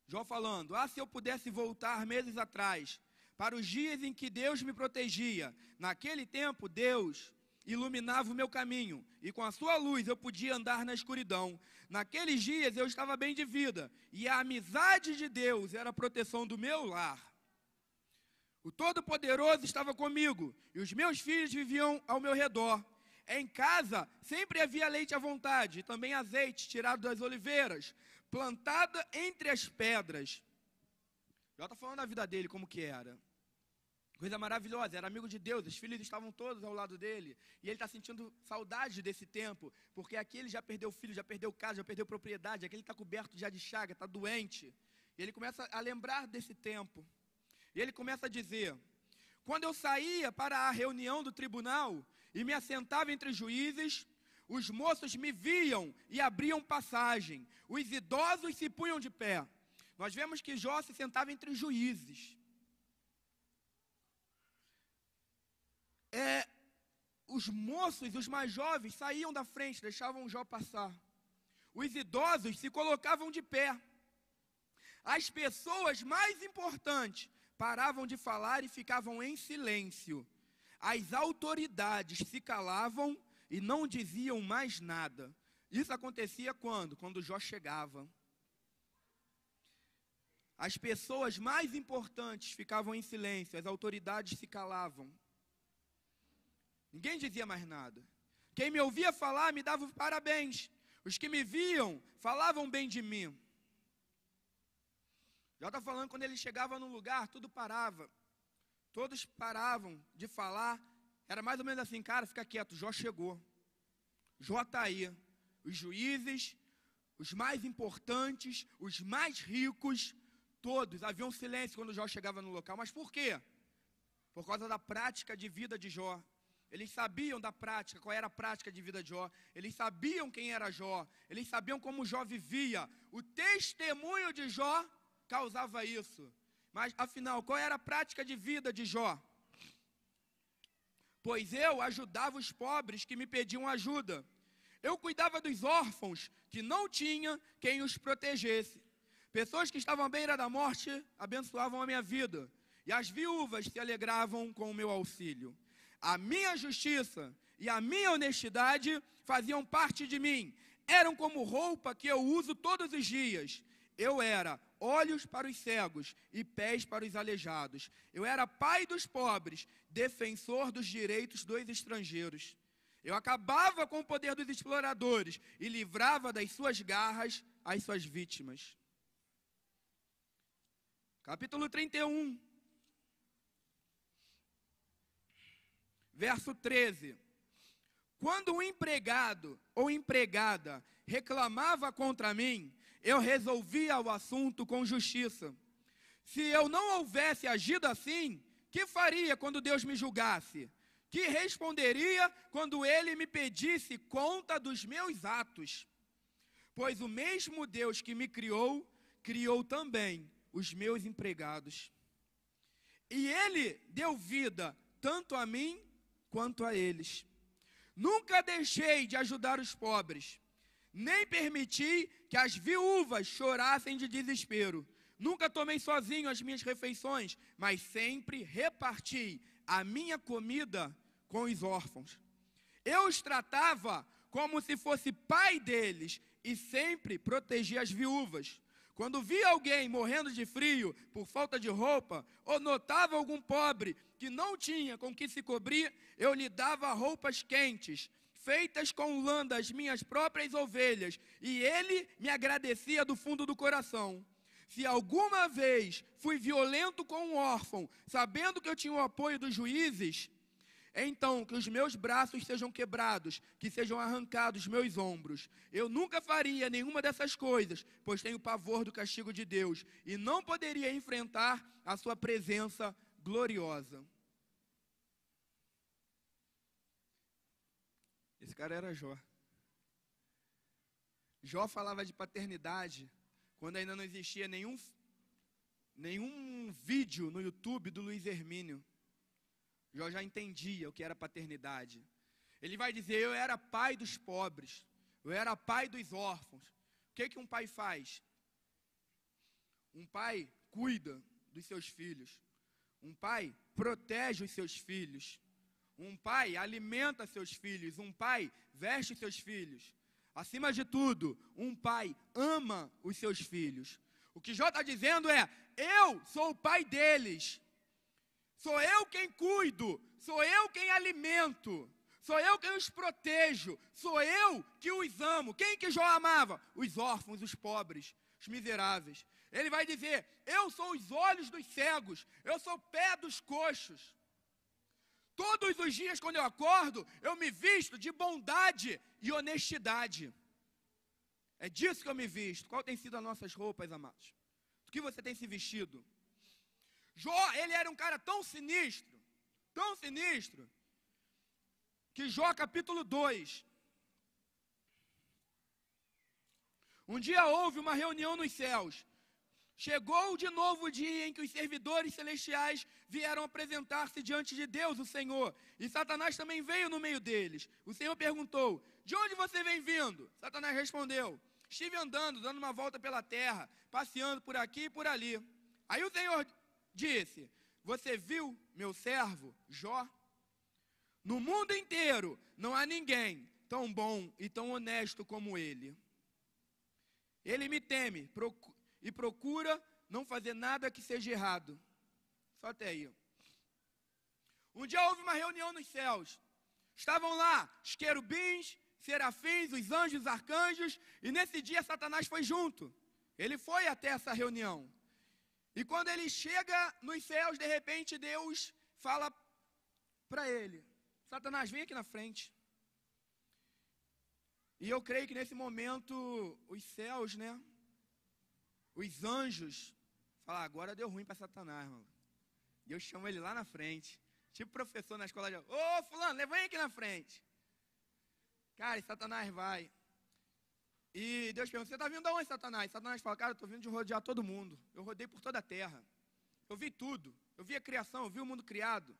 Jó falando, se eu pudesse voltar meses atrás, para os dias em que Deus me protegia. Naquele tempo, Deus iluminava o meu caminho, e com a sua luz eu podia andar na escuridão. Naqueles dias eu estava bem de vida, e a amizade de Deus era a proteção do meu lar. O Todo-Poderoso estava comigo, e os meus filhos viviam ao meu redor. Em casa sempre havia leite à vontade, e também azeite tirado das oliveiras, plantada entre as pedras. Jó está falando da vida dele, como que era. Coisa maravilhosa, era amigo de Deus, os filhos estavam todos ao lado dele. E ele está sentindo saudade desse tempo, porque aqui ele já perdeu filho, já perdeu casa, já perdeu propriedade, aqui ele está coberto já de chaga, está doente. E ele começa a lembrar desse tempo. E ele começa a dizer: quando eu saía para a reunião do tribunal e me assentava entre os juízes, os moços me viam e abriam passagem, os idosos se punham de pé. Nós vemos que Jó se sentava entre os juízes. Os moços, os mais jovens, saíam da frente, deixavam Jó passar. Os idosos se colocavam de pé. As pessoas mais importantes paravam de falar e ficavam em silêncio. As autoridades se calavam e não diziam mais nada. Isso acontecia quando? Quando Jó chegava. As pessoas mais importantes ficavam em silêncio, as autoridades se calavam. Ninguém dizia mais nada. Quem me ouvia falar me dava parabéns. Os que me viam falavam bem de mim. Já está falando, quando ele chegava num lugar, tudo parava. Todos paravam de falar. Era mais ou menos assim: cara, fica quieto, Jó chegou. Jó está aí. Os juízes, os mais importantes, os mais ricos, todos, havia um silêncio quando Jó chegava no local. Mas por quê? Por causa da prática de vida de Jó. Eles sabiam da prática, qual era a prática de vida de Jó. Eles sabiam quem era Jó. Eles sabiam como Jó vivia. O testemunho de Jó causava isso. Mas, afinal, qual era a prática de vida de Jó? Pois eu ajudava os pobres que me pediam ajuda. Eu cuidava dos órfãos que não tinha quem os protegesse. Pessoas que estavam à beira da morte abençoavam a minha vida. E as viúvas se alegravam com o meu auxílio. A minha justiça e a minha honestidade faziam parte de mim. Eram como roupa que eu uso todos os dias. Eu era olhos para os cegos e pés para os aleijados. Eu era pai dos pobres, defensor dos direitos dos estrangeiros. Eu acabava com o poder dos exploradores e livrava das suas garras as suas vítimas. Capítulo 31. Verso 13. Quando um empregado ou empregada reclamava contra mim, eu resolvia o assunto com justiça. Se eu não houvesse agido assim, que faria quando Deus me julgasse? Que responderia quando Ele me pedisse conta dos meus atos? Pois o mesmo Deus que me criou, criou também os meus empregados. E Ele deu vida tanto a mim quanto a eles. Nunca deixei de ajudar os pobres, nem permiti que as viúvas chorassem de desespero. Nunca tomei sozinho as minhas refeições, mas sempre reparti a minha comida com os órfãos. Eu os tratava como se fosse pai deles e sempre protegi as viúvas. Quando via alguém morrendo de frio por falta de roupa, ou notava algum pobre que não tinha com que se cobrir, eu lhe dava roupas quentes, feitas com lã das minhas próprias ovelhas, e ele me agradecia do fundo do coração. Se alguma vez fui violento com um órfão, sabendo que eu tinha o apoio dos juízes, então que os meus braços sejam quebrados, que sejam arrancados meus ombros. Eu nunca faria nenhuma dessas coisas, pois tenho pavor do castigo de Deus, e não poderia enfrentar a sua presença gloriosa. Esse cara era Jó. Jó falava de paternidade quando ainda não existia nenhum vídeo no YouTube do Luiz Hermínio. Jó já entendia o que era paternidade. Ele vai dizer: eu era pai dos pobres, eu era pai dos órfãos. O que um pai faz? Um pai cuida dos seus filhos. Um pai protege os seus filhos. Um pai alimenta seus filhos. Um pai veste seus filhos. Acima de tudo, um pai ama os seus filhos. O que Jó está dizendo é: eu sou o pai deles. Sou eu quem cuido, sou eu quem alimento, sou eu quem os protejo, sou eu que os amo. Quem que Jó amava? Os órfãos, os pobres. os miseráveis. Ele vai dizer, eu sou os olhos dos cegos, eu sou o pé dos coxos. Todos os dias, quando eu acordo, eu me visto de bondade e honestidade. É disso que eu me visto. Qual tem sido as nossas roupas, amados? Do que você tem se vestido? Jó, ele era um cara tão sinistro, que Jó capítulo 2. Um dia houve uma reunião nos céus. Chegou de novo o dia em que os servidores celestiais vieram apresentar-se diante de Deus, o Senhor. E Satanás também veio no meio deles. O Senhor perguntou, de onde você vem vindo? Satanás respondeu, estive andando, dando uma volta pela terra, passeando por aqui e por ali. Aí o Senhor disse, você viu meu servo, Jó? No mundo inteiro não há ninguém tão bom e tão honesto como ele. Ele me teme e procura não fazer nada que seja errado. Só até aí. Um dia houve uma reunião nos céus. Estavam lá os querubins, serafins, os anjos, os arcanjos. E nesse dia Satanás foi junto. Ele foi até essa reunião. E quando ele chega nos céus, de repente Deus fala para ele, Satanás, vem aqui na frente. E eu creio que nesse momento, os céus, os anjos, falam, agora deu ruim para Satanás, mano. E eu chamo ele lá na frente. Tipo professor na escola de... Ô, fulano, vem aqui na frente. Cara, e Satanás vai. E Deus pergunta, você está vindo de onde, Satanás? Satanás fala, cara, eu estou vindo de rodear todo mundo. Eu rodei por toda a terra. Eu vi tudo. Eu vi a criação, eu vi o mundo criado.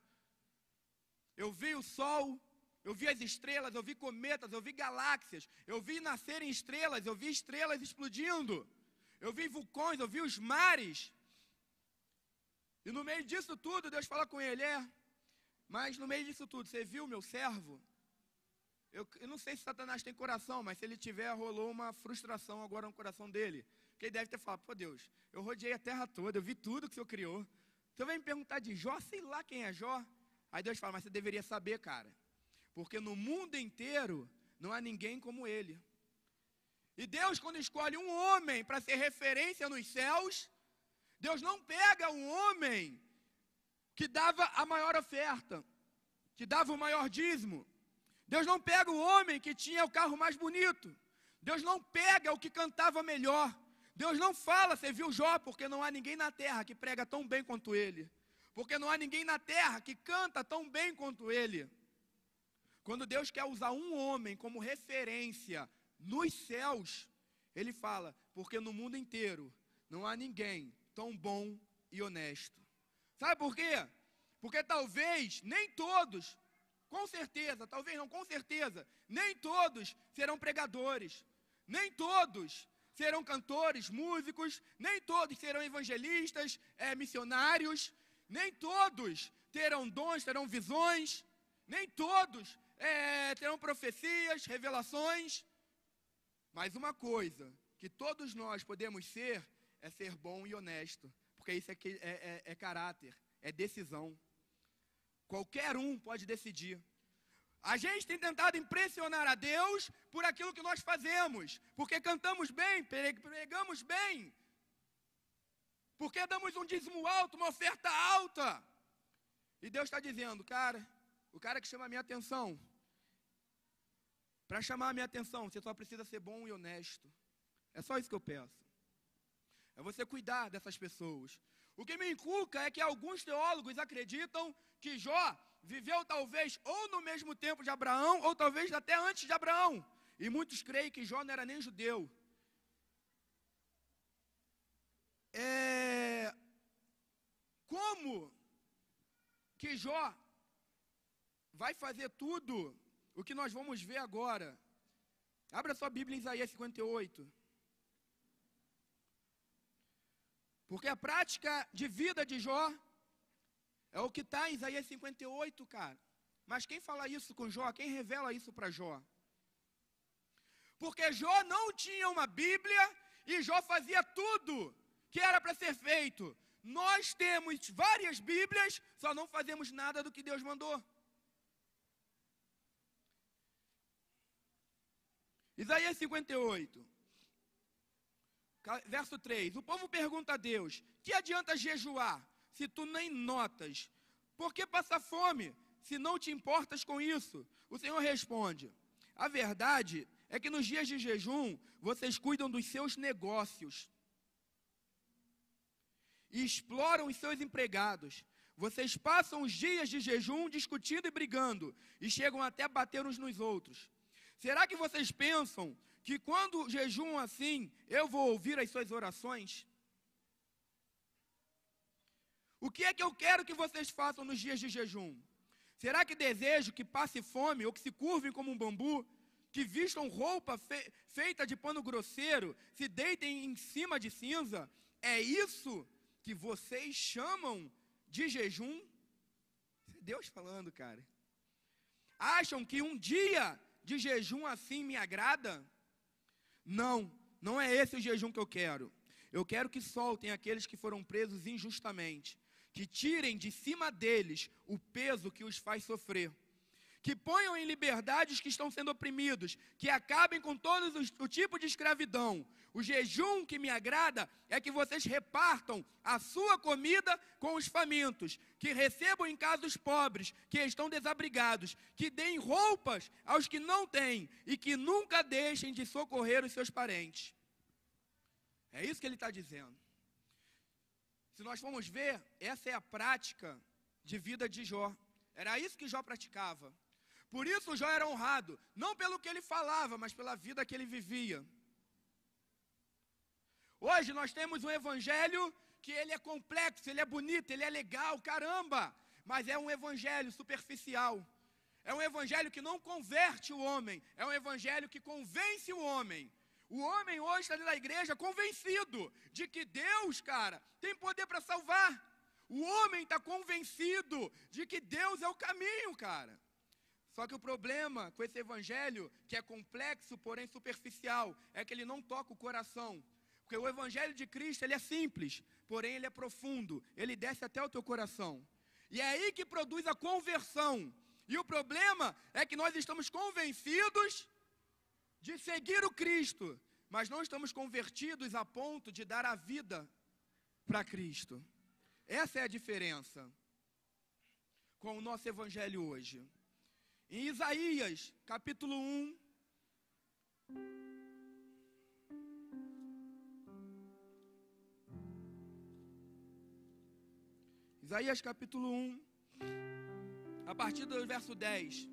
Eu vi o sol, eu vi as estrelas, eu vi cometas, eu vi galáxias. Eu vi nascerem estrelas, eu vi estrelas explodindo. Eu vi vulcões, eu vi os mares. E no meio disso tudo, Deus fala com ele, mas no meio disso tudo, você viu meu servo? Eu não sei se Satanás tem coração, mas se ele tiver, rolou uma frustração agora no coração dele. Porque ele deve ter falado, pô Deus, eu rodeei a terra toda, eu vi tudo que o Senhor criou. Então vem me perguntar de Jó, sei lá quem é Jó. Aí Deus fala, mas você deveria saber, cara. Porque no mundo inteiro não há ninguém como ele. E Deus, quando escolhe um homem para ser referência nos céus, Deus não pega um homem que dava a maior oferta, que dava o maior dízimo. Deus não pega o homem que tinha o carro mais bonito. Deus não pega o que cantava melhor. Deus não fala, você viu Jó, porque não há ninguém na terra que prega tão bem quanto ele. Porque não há ninguém na terra que canta tão bem quanto ele. Quando Deus quer usar um homem como referência nos céus, ele fala, porque no mundo inteiro não há ninguém tão bom e honesto. Sabe por quê? Porque talvez nem todos, com certeza, talvez não, com certeza, nem todos serão pregadores, nem todos serão cantores, músicos, nem todos serão evangelistas, missionários, nem todos terão dons, terão visões, nem todos terão profecias, revelações. Mas uma coisa que todos nós podemos ser, é ser bom e honesto, porque isso aqui é caráter, é decisão. Qualquer um pode decidir. A gente tem tentado impressionar a Deus por aquilo que nós fazemos, porque cantamos bem, pregamos bem, porque damos um dízimo alto, uma oferta alta. E Deus está dizendo, cara, o cara que chama a minha atenção, para chamar a minha atenção, você só precisa ser bom e honesto. É só isso que eu peço. É você cuidar dessas pessoas. O que me inculca é que alguns teólogos acreditam que Jó viveu talvez ou no mesmo tempo de Abraão, ou talvez até antes de Abraão. E muitos creem que Jó não era nem judeu. Como que Jó vai fazer tudo o que nós vamos ver agora? Abra sua Bíblia em Isaías 58. Porque a prática de vida de Jó é o que está em Isaías 58, cara. Mas quem fala isso com Jó? Quem revela isso para Jó? Porque Jó não tinha uma Bíblia e Jó fazia tudo que era para ser feito. Nós temos várias Bíblias, só não fazemos nada do que Deus mandou. Isaías 58. Verso 3, o povo pergunta a Deus, que adianta jejuar, se tu nem notas? Por que passar fome, se não te importas com isso? O Senhor responde, a verdade é que nos dias de jejum, vocês cuidam dos seus negócios e exploram os seus empregados. Vocês passam os dias de jejum discutindo e brigando, e chegam até a bater uns nos outros. Será que vocês pensam que quando jejuam assim, eu vou ouvir as suas orações? O que é que eu quero que vocês façam nos dias de jejum? Será que desejo que passe fome, ou que se curvem como um bambu, que vistam roupa feita de pano grosseiro, se deitem em cima de cinza? É isso que vocês chamam de jejum? Isso é Deus falando, cara. Acham que um dia de jejum assim me agrada? Não, não é esse o jejum que eu quero. Eu quero que soltem aqueles que foram presos injustamente, que tirem de cima deles o peso que os faz sofrer, que ponham em liberdade os que estão sendo oprimidos, que acabem com o tipo de escravidão. O jejum que me agrada é que vocês repartam a sua comida com os famintos, que recebam em casa os pobres, que estão desabrigados, que deem roupas aos que não têm e que nunca deixem de socorrer os seus parentes. É isso que ele está dizendo. Se nós formos ver, essa é a prática de vida de Jó. Era isso que Jó praticava. Por isso Jó era honrado, não pelo que ele falava, mas pela vida que ele vivia. Hoje nós temos um evangelho que ele é complexo, ele é bonito, ele é legal, caramba, mas é um evangelho superficial. É um evangelho que não converte o homem, é um evangelho que convence o homem. O homem hoje está dentro da igreja convencido de que Deus, cara, tem poder para salvar. O homem está convencido de que Deus é o caminho, cara. Só que o problema com esse evangelho, que é complexo, porém superficial, é que ele não toca o coração. Porque o evangelho de Cristo, ele é simples, porém ele é profundo, ele desce até o teu coração. E é aí que produz a conversão. E o problema é que nós estamos convencidos de seguir o Cristo, mas não estamos convertidos a ponto de dar a vida para Cristo. Essa é a diferença com o nosso evangelho hoje. Em Isaías, capítulo 1, Isaías capítulo 1, a partir do verso 10.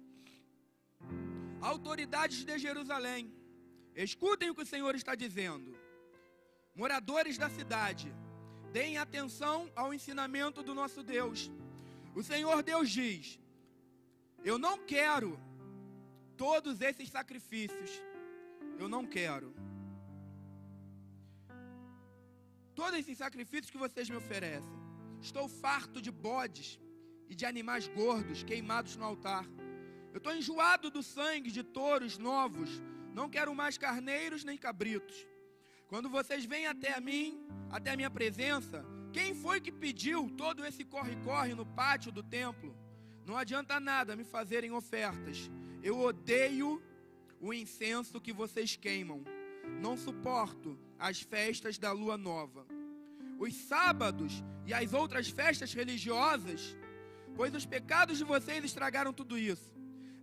Autoridades de Jerusalém, escutem o que o Senhor está dizendo. Moradores da cidade, deem atenção ao ensinamento do nosso Deus. O Senhor Deus diz, eu não quero todos esses sacrifícios. Eu não quero. Todos esses sacrifícios que vocês me oferecem. Estou farto de bodes e de animais gordos queimados no altar. Eu estou enjoado do sangue de touros novos. Não quero mais carneiros nem cabritos. Quando vocês vêm até mim, até a minha presença, quem foi que pediu todo esse corre-corre no pátio do templo? Não adianta nada me fazerem ofertas. Eu odeio o incenso que vocês queimam. Não suporto as festas da lua nova, os sábados e as outras festas religiosas, pois os pecados de vocês estragaram tudo isso.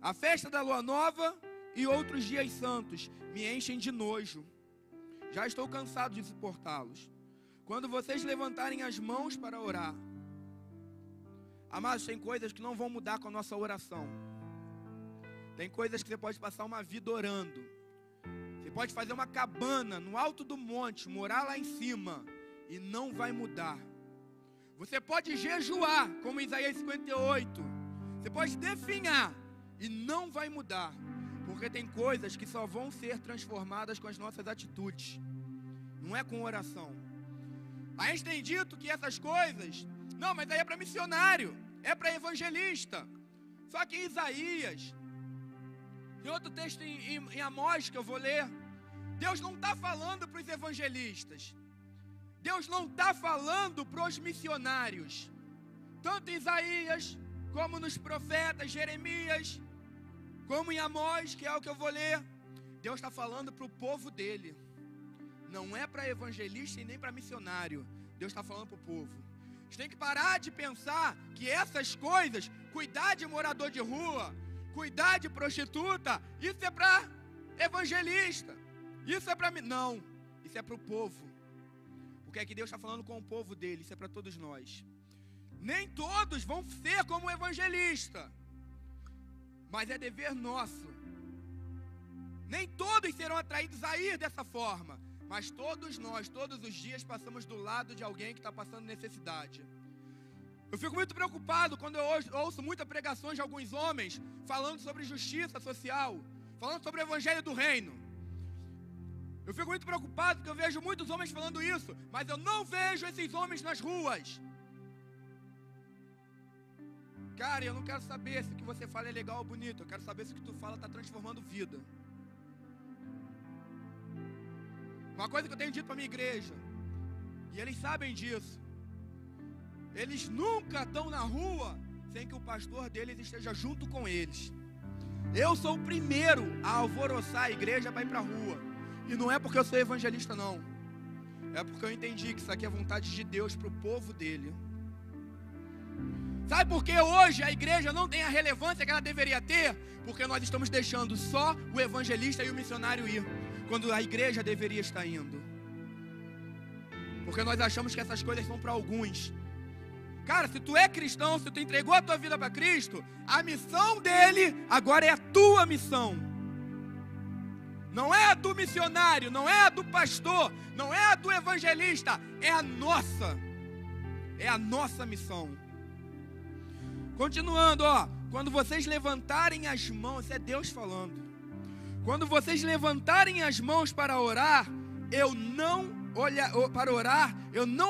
A festa da lua nova e outros dias santos me enchem de nojo. Já estou cansado de suportá-los. Quando vocês levantarem as mãos para orar, amados, tem coisas que não vão mudar com a nossa oração. Tem coisas que você pode passar uma vida orando. Você pode fazer uma cabana no alto do monte, morar lá em cima, e não vai mudar. Você pode jejuar, como Isaías 58. Você pode definhar, e não vai mudar. Porque tem coisas que só vão ser transformadas com as nossas atitudes. Não é com oração. A gente tem dito que essas coisas, não, mas aí é para missionário, é para evangelista. Só que em Isaías, em outro texto em Amós que eu vou ler, Deus não está falando para os evangelistas. Deus não está falando para os missionários. Tanto em Isaías, como nos profetas, Jeremias, como em Amós, que é o que eu vou ler, Deus está falando para o povo dele. não é para evangelista e nem para missionário. Deus está falando para o povo. A gente tem que parar de pensar que essas coisas, cuidar de morador de rua, cuidar de prostituta, isso é para evangelista, isso é para mim. Não, isso é para o povo. Porque é que Deus está falando com o povo dele, isso é para todos nós. Nem todos vão ser como evangelista, mas é dever nosso. Nem todos serão atraídos a ir dessa forma, mas todos nós, todos os dias, passamos do lado de alguém que está passando necessidade. Eu fico muito preocupado quando eu ouço muitas pregações de alguns homens falando sobre justiça social, falando sobre o evangelho do reino. Eu fico muito preocupado porque eu vejo muitos homens falando isso, mas eu não vejo esses homens nas ruas. Cara, eu não quero saber se o que você fala é legal ou bonito, eu quero saber se o que tu fala está transformando vida. Uma coisa que eu tenho dito para a minha igreja, e eles sabem disso, eles nunca estão na rua sem que o pastor deles esteja junto com eles. Eu sou o primeiro a alvoroçar a igreja para ir para a rua, e não é porque eu sou evangelista não, é porque eu entendi que isso aqui é vontade de Deus para o povo dele. Sabe por que hoje a igreja não tem a relevância que ela deveria ter? Porque nós estamos deixando só o evangelista e o missionário ir, quando a igreja deveria estar indo. Porque nós achamos que essas coisas são para alguns. Cara, se tu é cristão, se tu entregou a tua vida para Cristo, a missão dele agora é a tua missão. Não é a do missionário, não é a do pastor, não é a do evangelista, é a nossa. É a nossa missão. Continuando, quando vocês levantarem as mãos, isso é Deus falando. Quando vocês levantarem as mãos para orar, eu não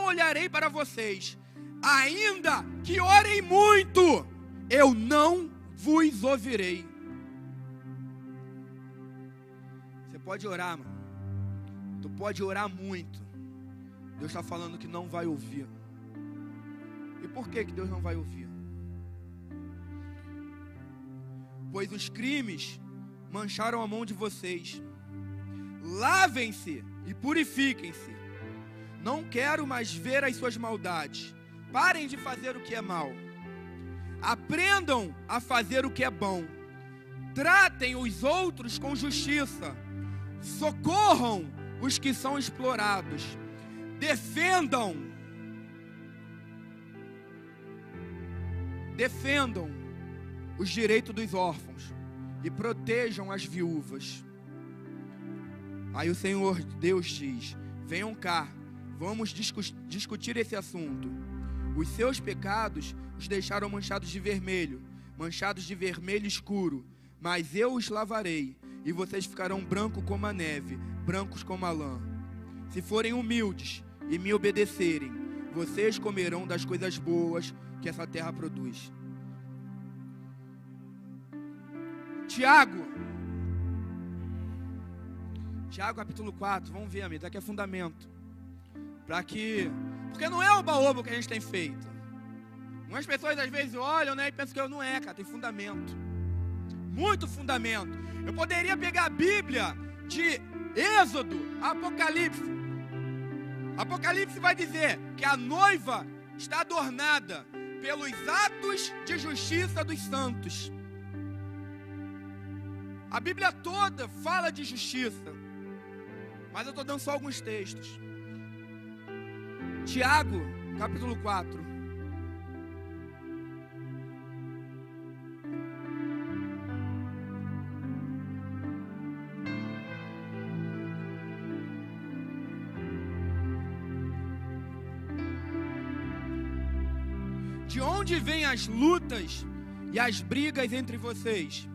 olharei para vocês. Ainda que orem muito, eu não vos ouvirei. Você pode orar, mano. Tu pode orar muito. Deus está falando que não vai ouvir. E por que Deus não vai ouvir? Pois os crimes mancharam a mão de vocês. Lavem-se e purifiquem-se. Não quero mais ver as suas maldades. Parem de fazer o que é mal. Aprendam a fazer o que é bom. Tratem os outros com justiça. Socorram os que são explorados. Defendam os direitos dos órfãos e protejam as viúvas. Aí o Senhor Deus diz: venham cá, vamos discutir esse assunto. Os seus pecados os deixaram manchados de vermelho escuro, mas eu os lavarei, e vocês ficarão brancos como a neve, brancos como a lã. Se forem humildes e me obedecerem, vocês comerão das coisas boas que essa terra produz. Tiago capítulo 4, vamos ver, amigo, aqui é fundamento. Porque não é oba-oba que a gente tem feito. Umas pessoas às vezes olham, né, e pensam que não é, cara, tem fundamento. Muito fundamento. Eu poderia pegar a Bíblia de Êxodo, Apocalipse. Apocalipse vai dizer que a noiva está adornada pelos atos de justiça dos santos. A Bíblia toda fala de justiça, mas eu estou dando só alguns textos. Tiago, capítulo 4. De onde vêm as lutas e as brigas entre vocês?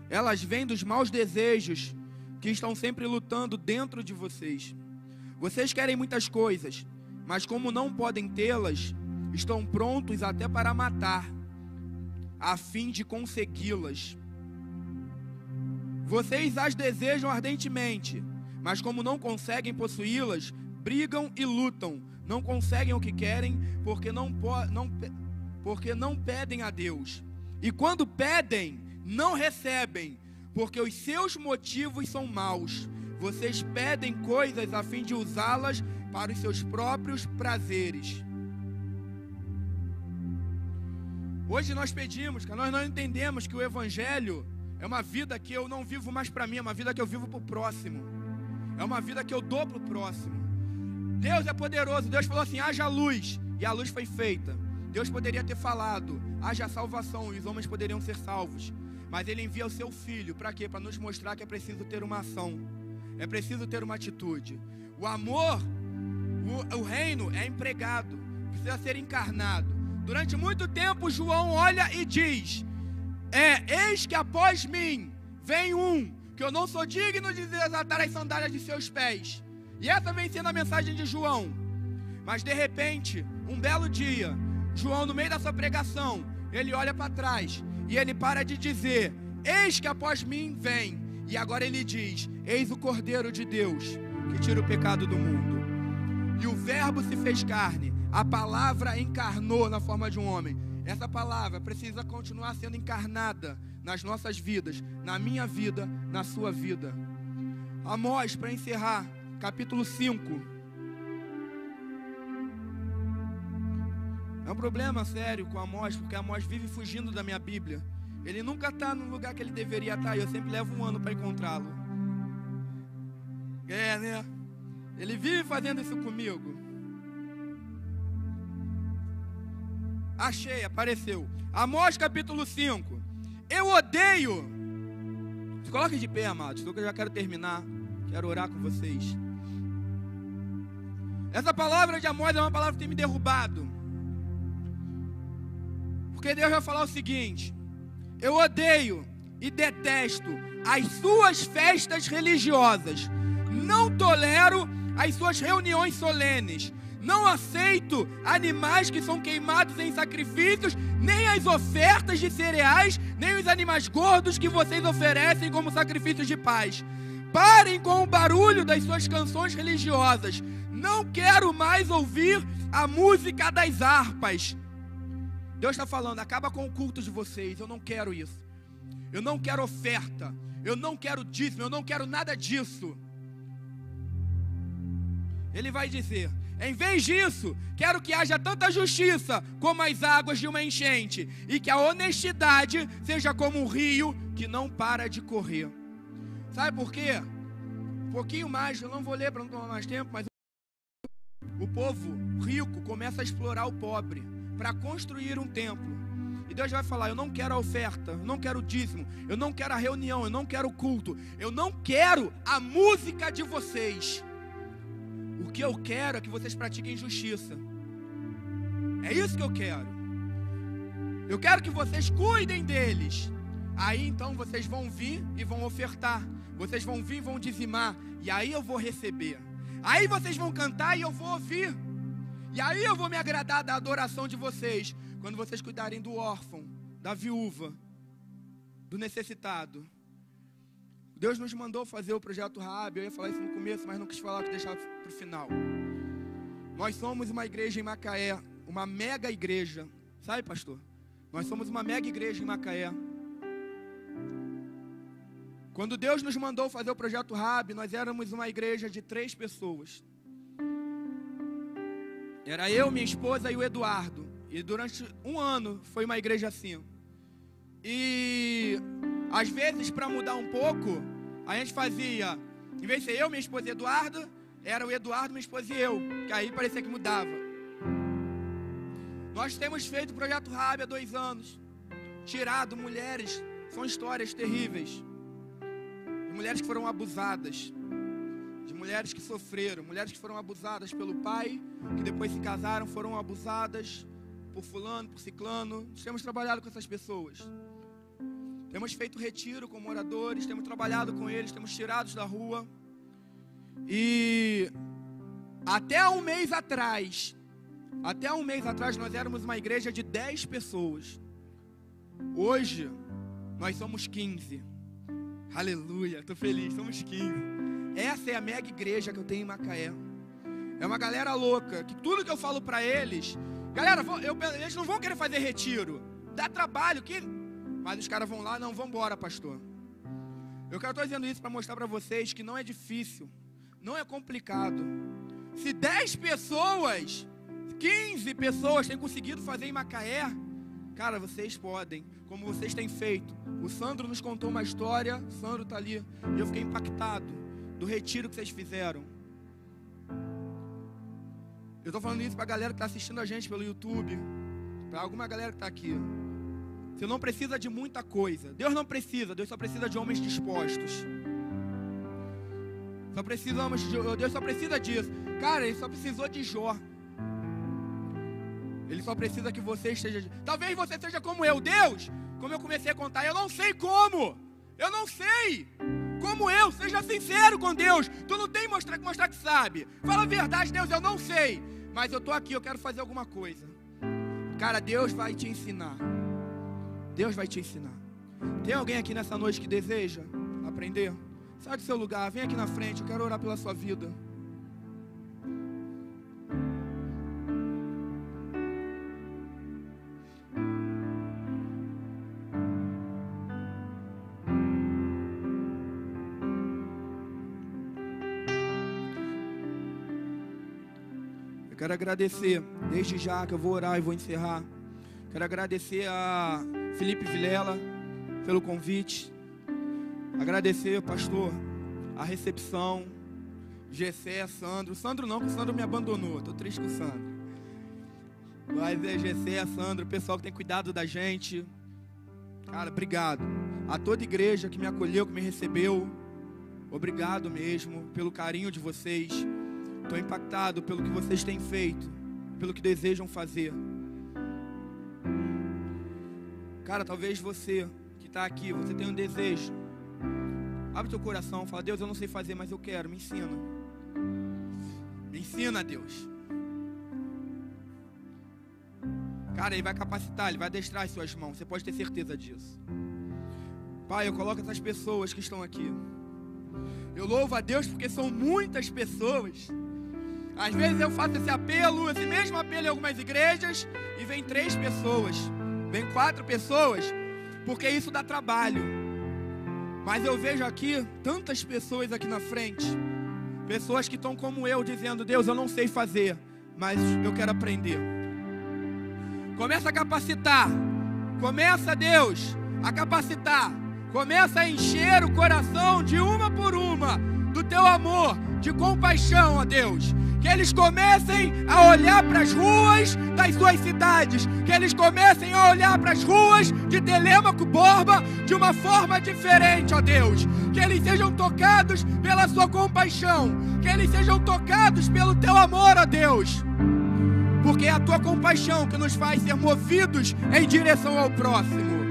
Elas vêm dos maus desejos que estão sempre lutando dentro de vocês. Vocês querem muitas coisas, mas como não podem tê-las, estão prontos até para matar, a fim de consegui-las. Vocês as desejam ardentemente, mas como não conseguem possuí-las, brigam e lutam. Não conseguem o que querem, porque não pedem a Deus. E quando pedem, não recebem, porque os seus motivos são maus, vocês pedem coisas a fim de usá-las para os seus próprios prazeres. Hoje nós pedimos, nós não entendemos que o Evangelho é uma vida que eu não vivo mais para mim, é uma vida que eu vivo para o próximo. É uma vida que eu dou para o próximo. Deus é poderoso. Deus falou assim: haja luz, e a luz foi feita. Deus poderia ter falado: haja salvação, e os homens poderiam ser salvos. Mas Ele envia o seu Filho, para quê? Para nos mostrar que é preciso ter uma ação, é preciso ter uma atitude. O amor, o reino é empregado, precisa ser encarnado. Durante muito tempo João olha e diz: eis que após mim vem um, que eu não sou digno de desatar as sandálias de seus pés. E essa vem sendo a mensagem de João. Mas de repente, um belo dia, João, no meio da sua pregação, ele olha para trás e ele para de dizer: eis que após mim vem. E agora ele diz: eis o Cordeiro de Deus, que tira o pecado do mundo. E o verbo se fez carne, a palavra encarnou na forma de um homem. Essa palavra precisa continuar sendo encarnada nas nossas vidas, na minha vida, na sua vida. Amós, para encerrar, capítulo 5. É um problema sério com Amós, porque Amós vive fugindo da minha Bíblia. Ele nunca está no lugar que ele deveria estar, e eu sempre levo um ano para encontrá-lo. Né? Ele vive fazendo isso comigo. Achei, apareceu. Amós capítulo 5. Eu odeio. Se coloquem de pé, amados, porque eu já quero terminar. Quero orar com vocês. Essa palavra de Amós é uma palavra que tem me derrubado. Porque Deus vai falar o seguinte: eu odeio e detesto as suas festas religiosas. Não tolero as suas reuniões solenes. Não aceito animais que são queimados em sacrifícios, nem as ofertas de cereais, nem os animais gordos que vocês oferecem como sacrifícios de paz. Parem com o barulho das suas canções religiosas. Não quero mais ouvir a música das harpas. Deus está falando: acaba com o culto de vocês. Eu não quero isso. Eu não quero oferta. Eu não quero dízimo. Eu não quero nada disso. Ele vai dizer: em vez disso, quero que haja tanta justiça como as águas de uma enchente, e que a honestidade seja como um rio que não para de correr. Sabe por quê? Um pouquinho mais, eu não vou ler para não tomar mais tempo, mas o povo rico começa a explorar o pobre para construir um templo. E Deus vai falar: eu não quero a oferta, eu não quero o dízimo, eu não quero a reunião, eu não quero o culto, eu não quero a música de vocês. O que eu quero é que vocês pratiquem justiça. É isso que eu quero. Eu quero que vocês cuidem deles. Aí então vocês vão vir e vão ofertar. Vocês vão vir e vão dizimar. E aí eu vou receber. Aí vocês vão cantar e eu vou ouvir. E aí eu vou me agradar da adoração de vocês. Quando vocês cuidarem do órfão, da viúva, do necessitado. Deus nos mandou fazer o projeto Raab. Eu ia falar isso no começo, mas não quis falar, que deixar para o final. Nós somos uma igreja em Macaé, uma mega igreja. Sabe, pastor? Nós somos uma mega igreja em Macaé. Quando Deus nos mandou fazer o projeto Raab, nós éramos uma igreja de 3 pessoas. Era eu, minha esposa e o Eduardo. E durante um ano foi uma igreja assim. E às vezes, para mudar um pouco, a gente fazia, em vez de ser eu, minha esposa e Eduardo, era o Eduardo, minha esposa e eu, que aí parecia que mudava. Nós temos feito o projeto Raab há 2 anos, tirado mulheres, são histórias terríveis, de mulheres que foram abusadas, de mulheres que sofreram, mulheres que foram abusadas pelo pai, que depois se casaram, foram abusadas por fulano, por ciclano. Temos trabalhado com essas pessoas. Temos feito retiro com moradores, temos trabalhado com eles, temos tirados da rua. E até um mês atrás, nós éramos uma igreja de 10 pessoas. Hoje, nós somos 15. Aleluia, estou feliz, somos 15. Essa é a mega igreja que eu tenho em Macaé. É uma galera louca, que tudo que eu falo para eles, galera, eles não vão querer fazer retiro, dá trabalho, mas os caras vão lá: não, vamos embora, pastor. Eu estou dizendo isso para mostrar para vocês que não é difícil, não é complicado. Se 10 pessoas, 15 pessoas têm conseguido fazer em Macaé, cara, vocês podem, como vocês têm feito. O Sandro nos contou uma história, o Sandro está ali, e eu fiquei impactado do retiro que vocês fizeram. Eu estou falando isso para a galera que está assistindo a gente pelo YouTube, para alguma galera que está aqui. Você não precisa de muita coisa. Deus não precisa, Deus só precisa de homens dispostos. Deus só precisa disso. Cara, Ele só precisou de Jó. Ele só precisa que você esteja... Talvez você seja como eu. Deus, como eu comecei a contar, eu não sei como. Eu não sei. Como eu, seja sincero com Deus. Tu não tem que mostrar que sabe. Fala a verdade, Deus, eu não sei. Mas eu estou aqui, eu quero fazer alguma coisa. Cara, Deus vai te ensinar. Deus vai te ensinar. Tem alguém aqui nessa noite que deseja aprender? Sai do seu lugar, vem aqui na frente, eu quero orar pela sua vida. Eu quero agradecer, desde já que eu vou orar e vou encerrar. Quero agradecer a Felipe Vilela pelo convite. Agradecer, pastor, a recepção. Gessé, Sandro. Sandro não, porque o Sandro me abandonou. Estou triste com o Sandro. Mas é Gessé, Sandro, o pessoal que tem cuidado da gente. Cara, obrigado. A toda igreja que me acolheu, que me recebeu. Obrigado mesmo pelo carinho de vocês. Estou impactado pelo que vocês têm feito, pelo que desejam fazer. Cara, talvez você que está aqui, você tem um desejo. Abre teu coração, fala: Deus, eu não sei fazer, mas eu quero, me ensina. Me ensina, Deus. Cara, Ele vai capacitar, Ele vai adestrar as suas mãos, você pode ter certeza disso. Pai, eu coloco essas pessoas que estão aqui. Eu louvo a Deus porque são muitas pessoas. Às vezes eu faço esse mesmo apelo em algumas igrejas, e vem 3 pessoas, vem 4 pessoas, porque isso dá trabalho. Mas eu vejo aqui tantas pessoas aqui na frente, pessoas que estão como eu, dizendo: Deus, eu não sei fazer, mas eu quero aprender. Começa a capacitar. Começa, Deus, a capacitar. Começa a encher o coração de uma por uma do teu amor, de compaixão, ó Deus. Que eles comecem a olhar para as ruas das suas cidades. Que eles comecem a olhar para as ruas de Telêmaco, Borba, de uma forma diferente, ó Deus. Que eles sejam tocados pela sua compaixão. Que eles sejam tocados pelo teu amor, ó Deus. Porque é a tua compaixão que nos faz ser movidos em direção ao próximo.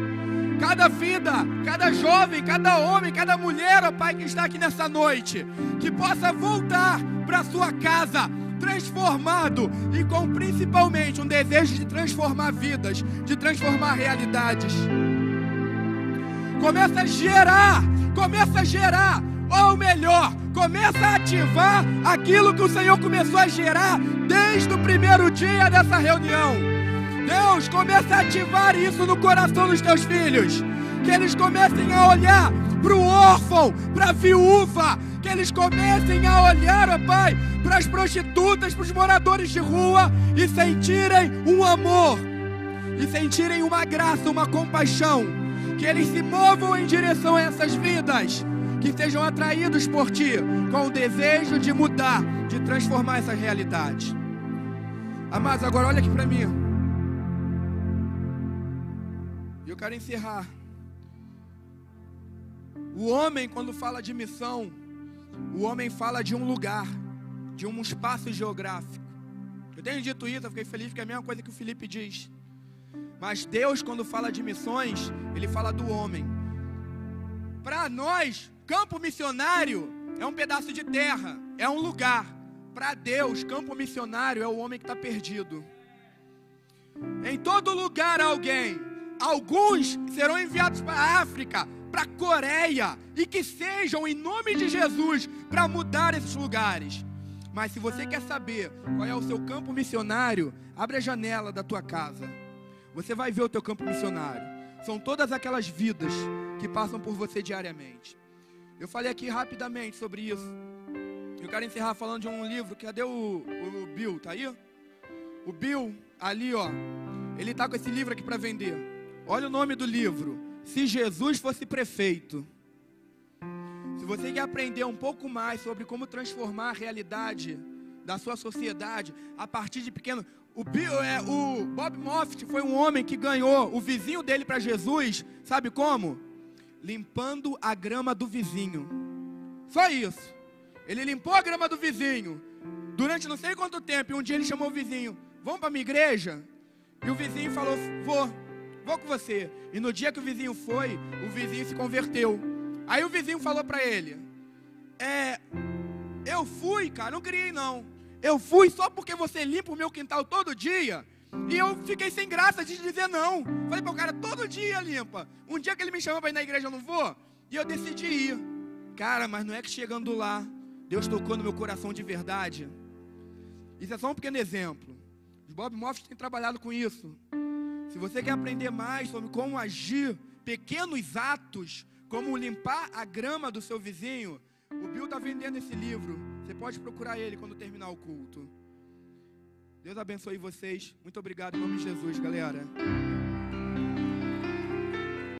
Cada vida, cada jovem, cada homem, cada mulher, ó Pai, que está aqui nessa noite, que possa voltar para a sua casa transformado e com principalmente um desejo de transformar vidas, de transformar realidades. Começa a gerar, ou melhor, começa a ativar aquilo que o Senhor começou a gerar desde o primeiro dia dessa reunião. Deus, começa a ativar isso no coração dos teus filhos. Que eles comecem a olhar para o órfão, para a viúva. Que eles comecem a olhar, ó Pai, para as prostitutas, para os moradores de rua, e sentirem um amor, e sentirem uma graça, uma compaixão. Que eles se movam em direção a essas vidas, que sejam atraídos por Ti, com o desejo de mudar, de transformar essa realidade. Amados, agora olha aqui para mim. Eu quero encerrar. O homem, quando fala de missão, o homem fala de um lugar, de um espaço geográfico. Eu tenho dito isso, eu fiquei feliz, porque é a mesma coisa que o Felipe diz. Mas Deus, quando fala de missões, Ele fala do homem. Para nós, campo missionário é um pedaço de terra, é um lugar. Para Deus, campo missionário é o homem que está perdido. Em todo lugar há alguém. Alguns serão enviados para a África, para a Coreia, e que sejam, em nome de Jesus, para mudar esses lugares. Mas se você quer saber qual é o seu campo missionário, abre a janela da tua casa. Você vai ver o teu campo missionário. São todas aquelas vidas que passam por você diariamente. Eu falei aqui rapidamente sobre isso. Eu quero encerrar falando de um livro. Cadê o Bill? Tá aí? O Bill, ali ó, ele tá com esse livro aqui para vender. Olha o nome do livro: Se Jesus Fosse Prefeito. Se você quer aprender um pouco mais sobre como transformar a realidade da sua sociedade a partir de pequeno, o Bob Moffat foi um homem que ganhou o vizinho dele para Jesus, sabe como? Limpando a grama do vizinho. Só isso. Ele limpou a grama do vizinho durante não sei quanto tempo. E um dia ele chamou o vizinho: vamos para minha igreja? E o vizinho falou: vou com você. E no dia que o vizinho foi, o vizinho se converteu. Aí o vizinho falou para ele: eu fui, cara, não criei não. Eu fui só porque você limpa o meu quintal todo dia. E eu fiquei sem graça de dizer não. Falei para o cara: todo dia limpa. Um dia que ele me chamou para ir na igreja, eu não vou. E eu decidi ir. Cara, mas não é que chegando lá, Deus tocou no meu coração de verdade. Isso é só um pequeno exemplo. Os Bob Moffat têm trabalhado com isso. Se você quer aprender mais sobre como agir, pequenos atos, como limpar a grama do seu vizinho, o Bill está vendendo esse livro. Você pode procurar ele quando terminar o culto. Deus abençoe vocês. Muito obrigado em nome de Jesus, galera.